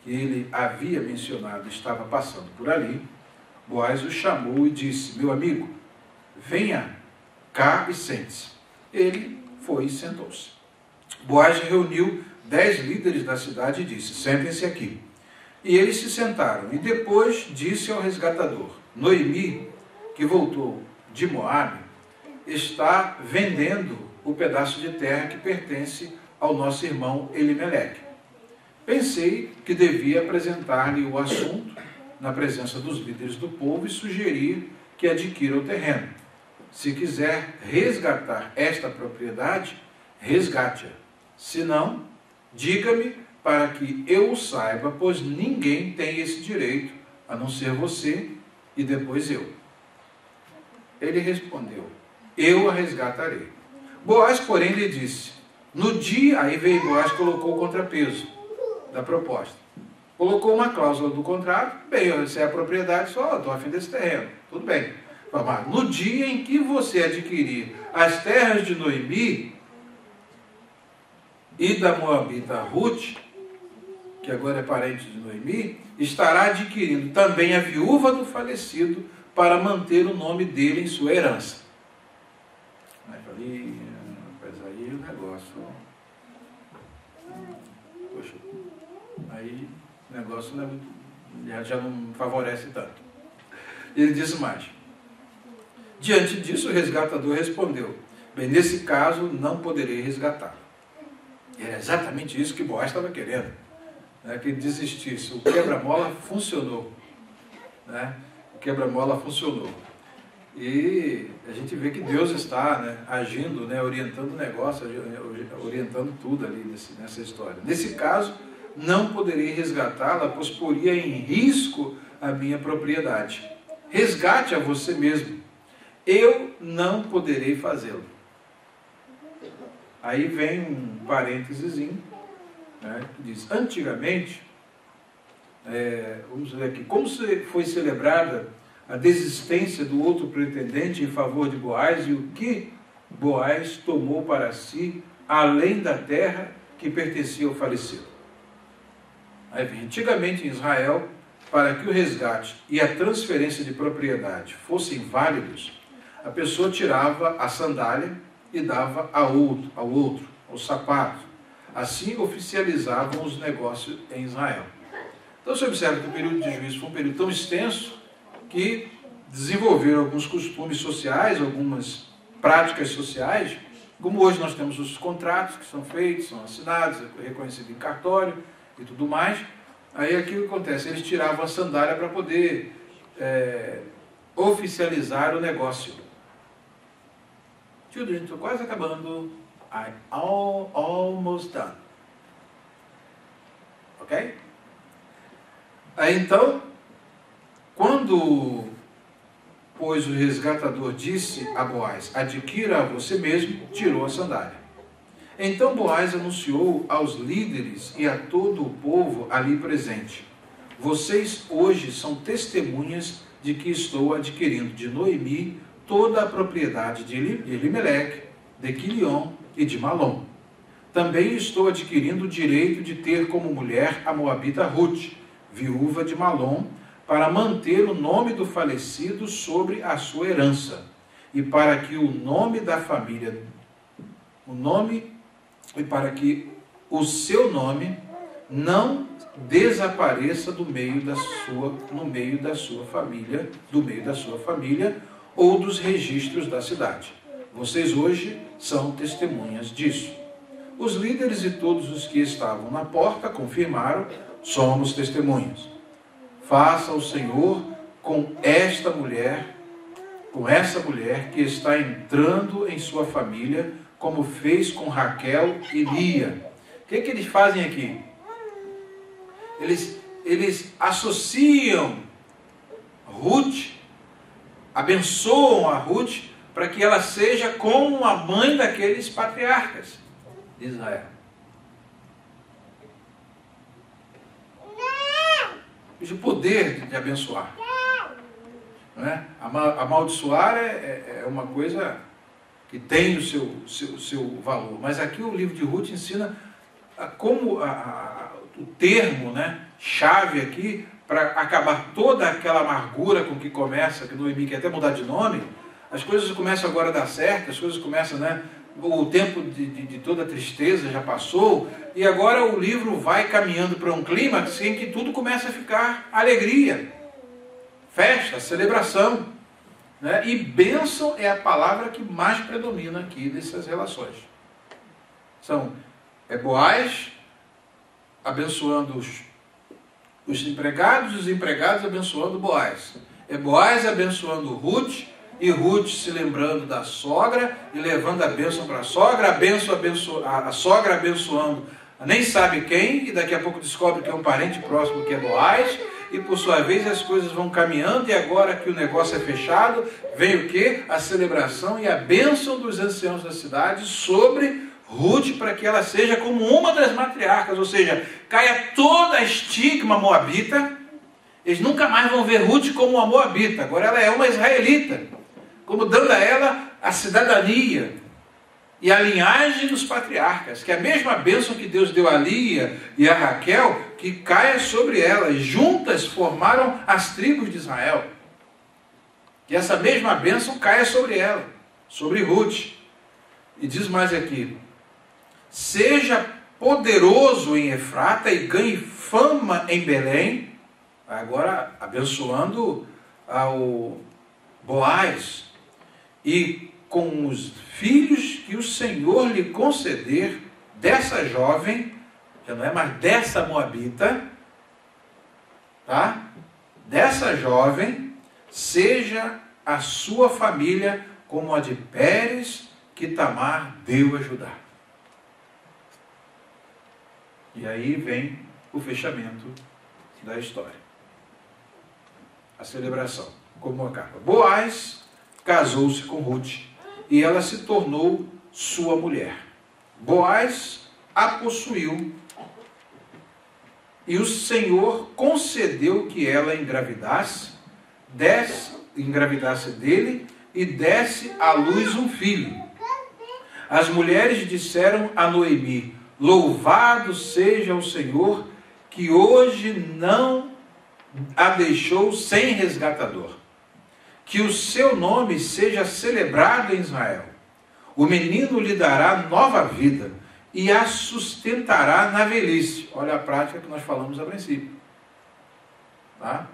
que ele havia mencionado estava passando por ali. Boaz o chamou e disse: meu amigo, venha cá e sente-se. Ele foi e sentou-se. Boaz reuniu 10 líderes da cidade e disse: sentem-se aqui. E eles se sentaram, e depois disse ao resgatador: Noemi, que voltou de Moabe, está vendendo o pedaço de terra que pertence ao nosso irmão Elimeleque. Pensei que devia apresentar-lhe o assunto na presença dos líderes do povo e sugerir que adquira o terreno. Se quiser resgatar esta propriedade, resgate-a. Se não, diga-me para que eu o saiba, pois ninguém tem esse direito, a não ser você e depois eu. Ele respondeu: eu a resgatarei. Boaz, porém, lhe disse, no dia, aí veio Boaz, colocou o contrapeso da proposta. Colocou uma cláusula do contrato: bem, se é a propriedade, só estou a fim desse terreno, tudo bem. Mas no dia em que você adquirir as terras de Noemi e da Moabita Ruth, que agora é parente de Noemi, estará adquirindo também a viúva do falecido para manter o nome dele em sua herança. Aí falei, mas aí o negócio... Poxa, aí o negócio não é muito, já não favorece tanto. Ele disse mais. Diante disso, o resgatador respondeu: bem, nesse caso não poderei resgatar. Era exatamente isso que Boaz estava querendo, né? Que ele desistisse. O quebra-mola funcionou, né? O quebra-mola funcionou. E a gente vê que Deus está, né, agindo, né, orientando o negócio, orientando tudo ali nessa história. Nesse caso, não poderei resgatá-la, pois poria em risco a minha propriedade. Resgate a você mesmo. Eu não poderei fazê-lo. Aí vem um parênteses, né, que diz: antigamente, vamos ver aqui, como foi celebrada a desistência do outro pretendente em favor de Boaz e o que Boaz tomou para si, além da terra que pertencia ao falecido. Aí vem, antigamente em Israel, para que o resgate e a transferência de propriedade fossem válidos, a pessoa tirava a sandália e dava ao outro, ao sapato. Assim oficializavam os negócios em Israel. Então você observa que o período de juízo foi um período tão extenso que desenvolveram alguns costumes sociais, algumas práticas sociais, como hoje nós temos os contratos que são feitos, são assinados, reconhecidos em cartório e tudo mais. Aí aqui o que acontece? Eles tiravam a sandália para poder oficializar o negócio. Children, estou quase acabando. I'm almost done. Ok? Aí então, quando, pois, o resgatador disse a Boaz, adquira a você mesmo, tirou a sandália. Então Boaz anunciou aos líderes e a todo o povo ali presente, vocês hoje são testemunhas de que estou adquirindo de Noemi toda a propriedade de Elimeleque, de Quilion e de Malom. Também estou adquirindo o direito de ter como mulher a moabita Ruth, viúva de Malom, para manter o nome do falecido sobre a sua herança, e para que o nome da família, e para que o seu nome não desapareça no meio da sua família ou dos registros da cidade. Vocês hoje são testemunhas disso. Os líderes e todos os que estavam na porta confirmaram, somos testemunhas. Faça o Senhor com essa mulher que está entrando em sua família, como fez com Raquel e Lia. O que eles fazem aqui? Eles associam Ruth, abençoam a Ruth, para que ela seja como a mãe daqueles patriarcas de Israel. Veja o poder de abençoar. Não é? Amaldiçoar é uma coisa que tem o seu valor. Mas aqui o livro de Ruth ensina como o termo, né, chave aqui, para acabar toda aquela amargura com que começa, que Noemi quer até mudar de nome, as coisas começam agora a dar certo, as coisas começam, né, o tempo de toda a tristeza já passou, e agora o livro vai caminhando para um clímax em que tudo começa a ficar alegria, festa, celebração, né? E bênção é a palavra que mais predomina aqui dessas relações. É Boaz abençoando os empregados, e os empregados abençoando Boaz. É Boaz abençoando Ruth, e Ruth se lembrando da sogra e levando a bênção para a sogra, a sogra abençoando nem sabe quem, e daqui a pouco descobre que é um parente próximo, que é Boaz, e por sua vez as coisas vão caminhando, e agora que o negócio é fechado, vem o quê? A celebração e a bênção dos anciãos da cidade sobre Ruth, para que ela seja como uma das matriarcas, ou seja, caia toda a estigma moabita. Eles nunca mais vão ver Ruth como uma moabita, agora ela é uma israelita, como dando a ela a cidadania e a linhagem dos patriarcas, que é a mesma bênção que Deus deu a Lia e a Raquel, que caia sobre elas. Juntas formaram as tribos de Israel. E essa mesma bênção caia sobre ela, sobre Ruth. E diz mais aqui, seja poderoso em Efrata e ganhe fama em Belém, agora abençoando ao Boaz, e com os filhos que o Senhor lhe conceder dessa jovem, já não é mais dessa moabita, tá? Dessa jovem, seja a sua família como a de Pérez, que Tamar deu a Judá. E aí vem o fechamento da história. A celebração, como acaba. Boaz casou-se com Ruth, e ela se tornou sua mulher. Boaz a possuiu, e o Senhor concedeu que ela engravidasse dele e desse à luz um filho. As mulheres disseram a Noemi, louvado seja o Senhor, que hoje não a deixou sem resgatador. Que o seu nome seja celebrado em Israel. O menino lhe dará nova vida e a sustentará na velhice. Olha a prática que nós falamos a princípio. Tá?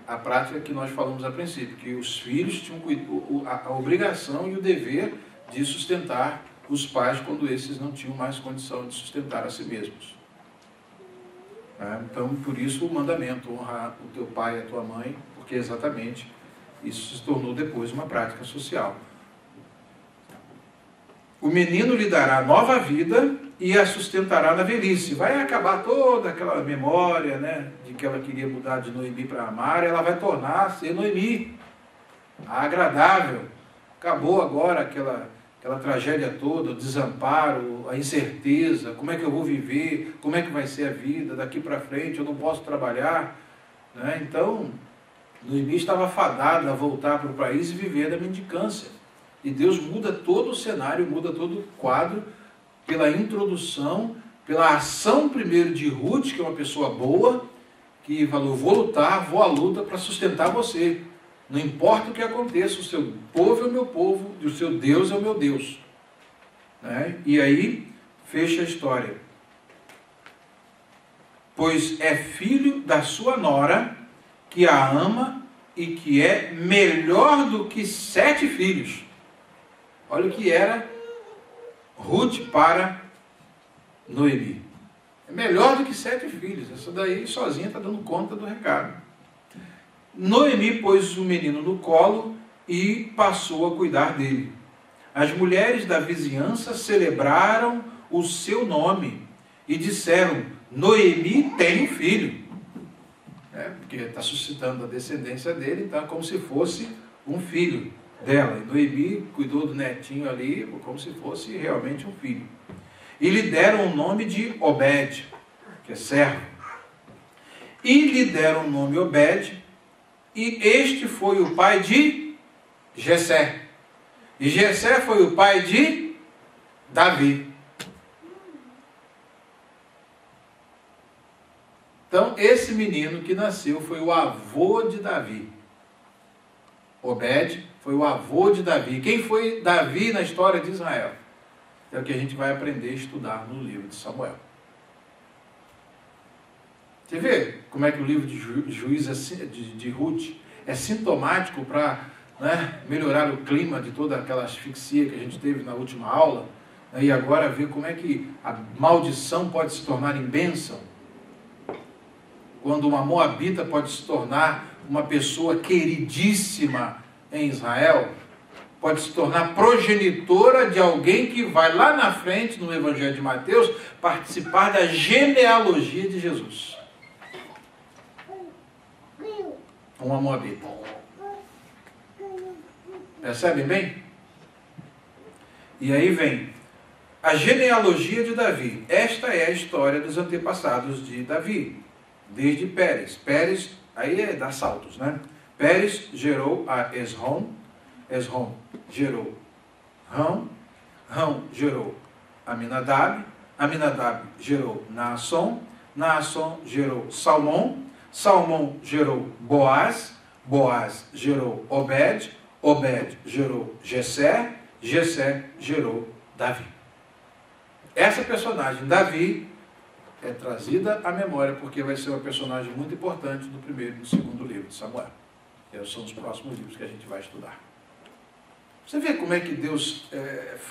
A prática que nós falamos a princípio, que os filhos tinham a obrigação e o dever de sustentar os pais quando esses não tinham mais condição de sustentar a si mesmos. Então, por isso o mandamento, honrar o teu pai e a tua mãe, porque exatamente isso se tornou depois uma prática social. O menino lhe dará nova vida e a sustentará na velhice. Vai acabar toda aquela memória, né, de que ela queria mudar de Noemi para Mara, ela vai tornar a ser Noemi, a agradável. Acabou agora aquela tragédia toda, o desamparo, a incerteza, como é que eu vou viver, como é que vai ser a vida daqui para frente, eu não posso trabalhar. Né? Então, Noemi estava fadada a voltar para o país e viver da mendicância. E Deus muda todo o cenário, muda todo o quadro, pela introdução, pela ação primeiro de Ruth, que é uma pessoa boa, que falou, vou lutar, vou à luta para sustentar você. Não importa o que aconteça, o seu povo é o meu povo, e o seu Deus é o meu Deus. Né? E aí, fecha a história. Pois é filho da sua nora, que a ama e que é melhor do que 7 filhos. Olha o que era Ruth para Noemi. É melhor do que 7 filhos. Essa daí sozinha está dando conta do recado. Noemi pôs o menino no colo e passou a cuidar dele. As mulheres da vizinhança celebraram o seu nome e disseram, Noemi tem um filho. Porque está suscitando a descendência dele, então é como se fosse um filho dela. E Noemi cuidou do netinho ali como se fosse realmente um filho. E lhe deram o nome de Obed, que é servo. E lhe deram o nome Obed, e este foi o pai de Jessé. E Jessé foi o pai de Davi. Então, esse menino que nasceu foi o avô de Davi. Obed foi o avô de Davi. Quem foi Davi na história de Israel? É o que a gente vai aprender a estudar no livro de Samuel. Você vê como é que o livro de Ruth é sintomático para melhorar o clima de toda aquela asfixia que a gente teve na última aula, e agora ver como é que a maldição pode se tornar em bênção. Quando uma moabita pode se tornar uma pessoa queridíssima em Israel, pode se tornar progenitora de alguém que vai lá na frente, no Evangelho de Mateus, participar da genealogia de Jesus. Uma moabita. Percebem bem? E aí vem a genealogia de Davi. Esta é a história dos antepassados de Davi, desde Pérez. Pérez, aí dá saltos, né? Pérez gerou a Esrom, Esrom gerou Rão, Rão gerou Aminadab, Aminadab gerou Naasson, Naasson gerou Salmão, Salmão gerou Boaz, Boaz gerou Obed, Obed gerou Jessé, Jessé gerou Davi. Essa personagem, Davi, é trazida à memória porque vai ser uma personagem muito importante no primeiro e no segundo livro de Samuel. Esses são os próximos livros que a gente vai estudar. Você vê como é que Deus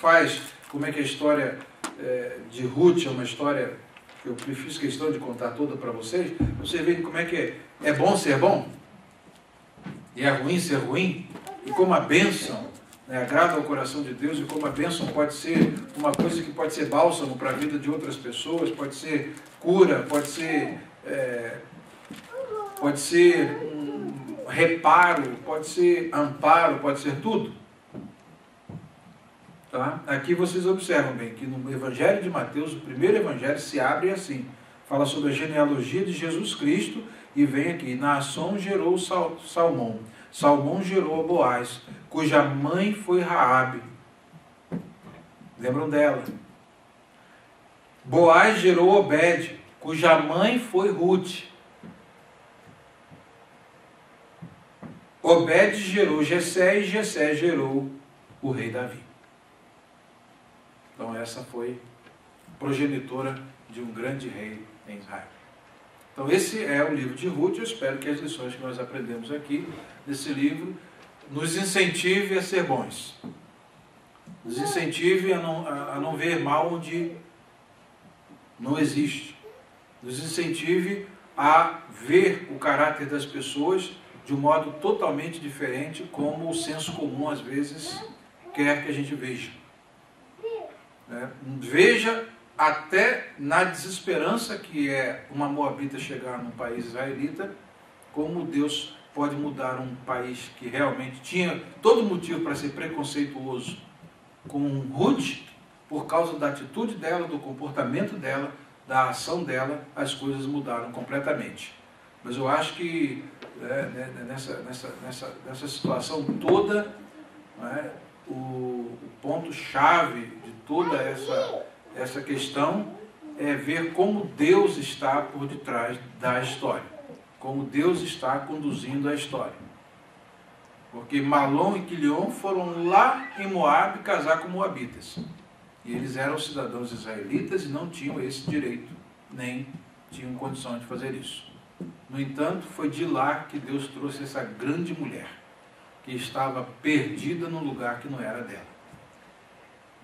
faz, como é que a história de Ruth é uma história que eu fiz questão de contar toda para vocês. Você vê como é que é bom ser bom e é ruim ser ruim, e como a bênção agrada ao coração de Deus, e como a bênção pode ser uma coisa que pode ser bálsamo para a vida de outras pessoas, pode ser cura, pode ser um reparo, pode ser amparo, pode ser tudo. Tá? Aqui vocês observam bem que no Evangelho de Mateus, o primeiro Evangelho se abre assim, fala sobre a genealogia de Jesus Cristo, e vem aqui, Naasson gerou Salmão, Salmão gerou Boaz, cuja mãe foi Raabe. Lembram dela? Boaz gerou Obed, cuja mãe foi Ruth. Obed gerou Jessé e Jessé gerou o rei Davi. Então essa foi progenitora de um grande rei em Israel. Então esse é o livro de Ruth. Eu espero que as lições que nós aprendemos aqui nesse livro nos incentive a ser bons. Nos incentive a não ver mal onde não existe. Nos incentive a ver o caráter das pessoas de um modo totalmente diferente, como o senso comum às vezes quer que a gente veja. Veja até na desesperança que é uma moabita chegar num país israelita, como Deus pode mudar um país que realmente tinha todo motivo para ser preconceituoso com Ruth, por causa da atitude dela, do comportamento dela, da ação dela, as coisas mudaram completamente. Mas eu acho que nessa situação toda, o ponto-chave de toda essa questão é ver como Deus está por detrás da história, como Deus está conduzindo a história. Porque Malom e Quilion foram lá em Moabe casar com moabitas. E eles eram cidadãos israelitas e não tinham esse direito, nem tinham condição de fazer isso. No entanto, foi de lá que Deus trouxe essa grande mulher, que estava perdida num lugar que não era dela.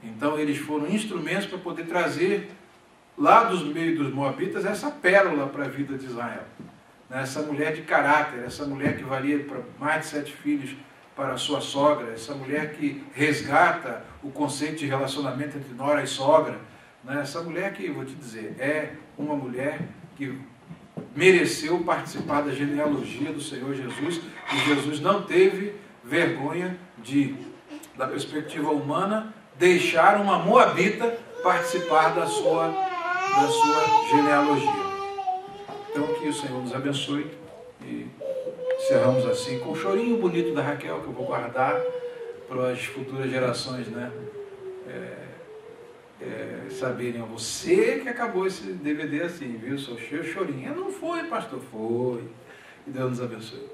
Então eles foram instrumentos para poder trazer lá dos meios dos moabitas essa pérola para a vida de Israel. Essa mulher de caráter, essa mulher que valia para mais de 7 filhos para a sua sogra, essa mulher que resgata o conceito de relacionamento entre nora e sogra, essa mulher que, vou te dizer, é uma mulher que mereceu participar da genealogia do Senhor Jesus, e Jesus não teve vergonha de, da perspectiva humana, deixar uma moabita participar da sua genealogia. Então que o Senhor nos abençoe, e encerramos assim com o chorinho bonito da Raquel, que eu vou guardar para as futuras gerações, saberem, você que acabou esse DVD assim, viu? Só cheio chorinho. Não foi, pastor, foi. E Deus nos abençoe.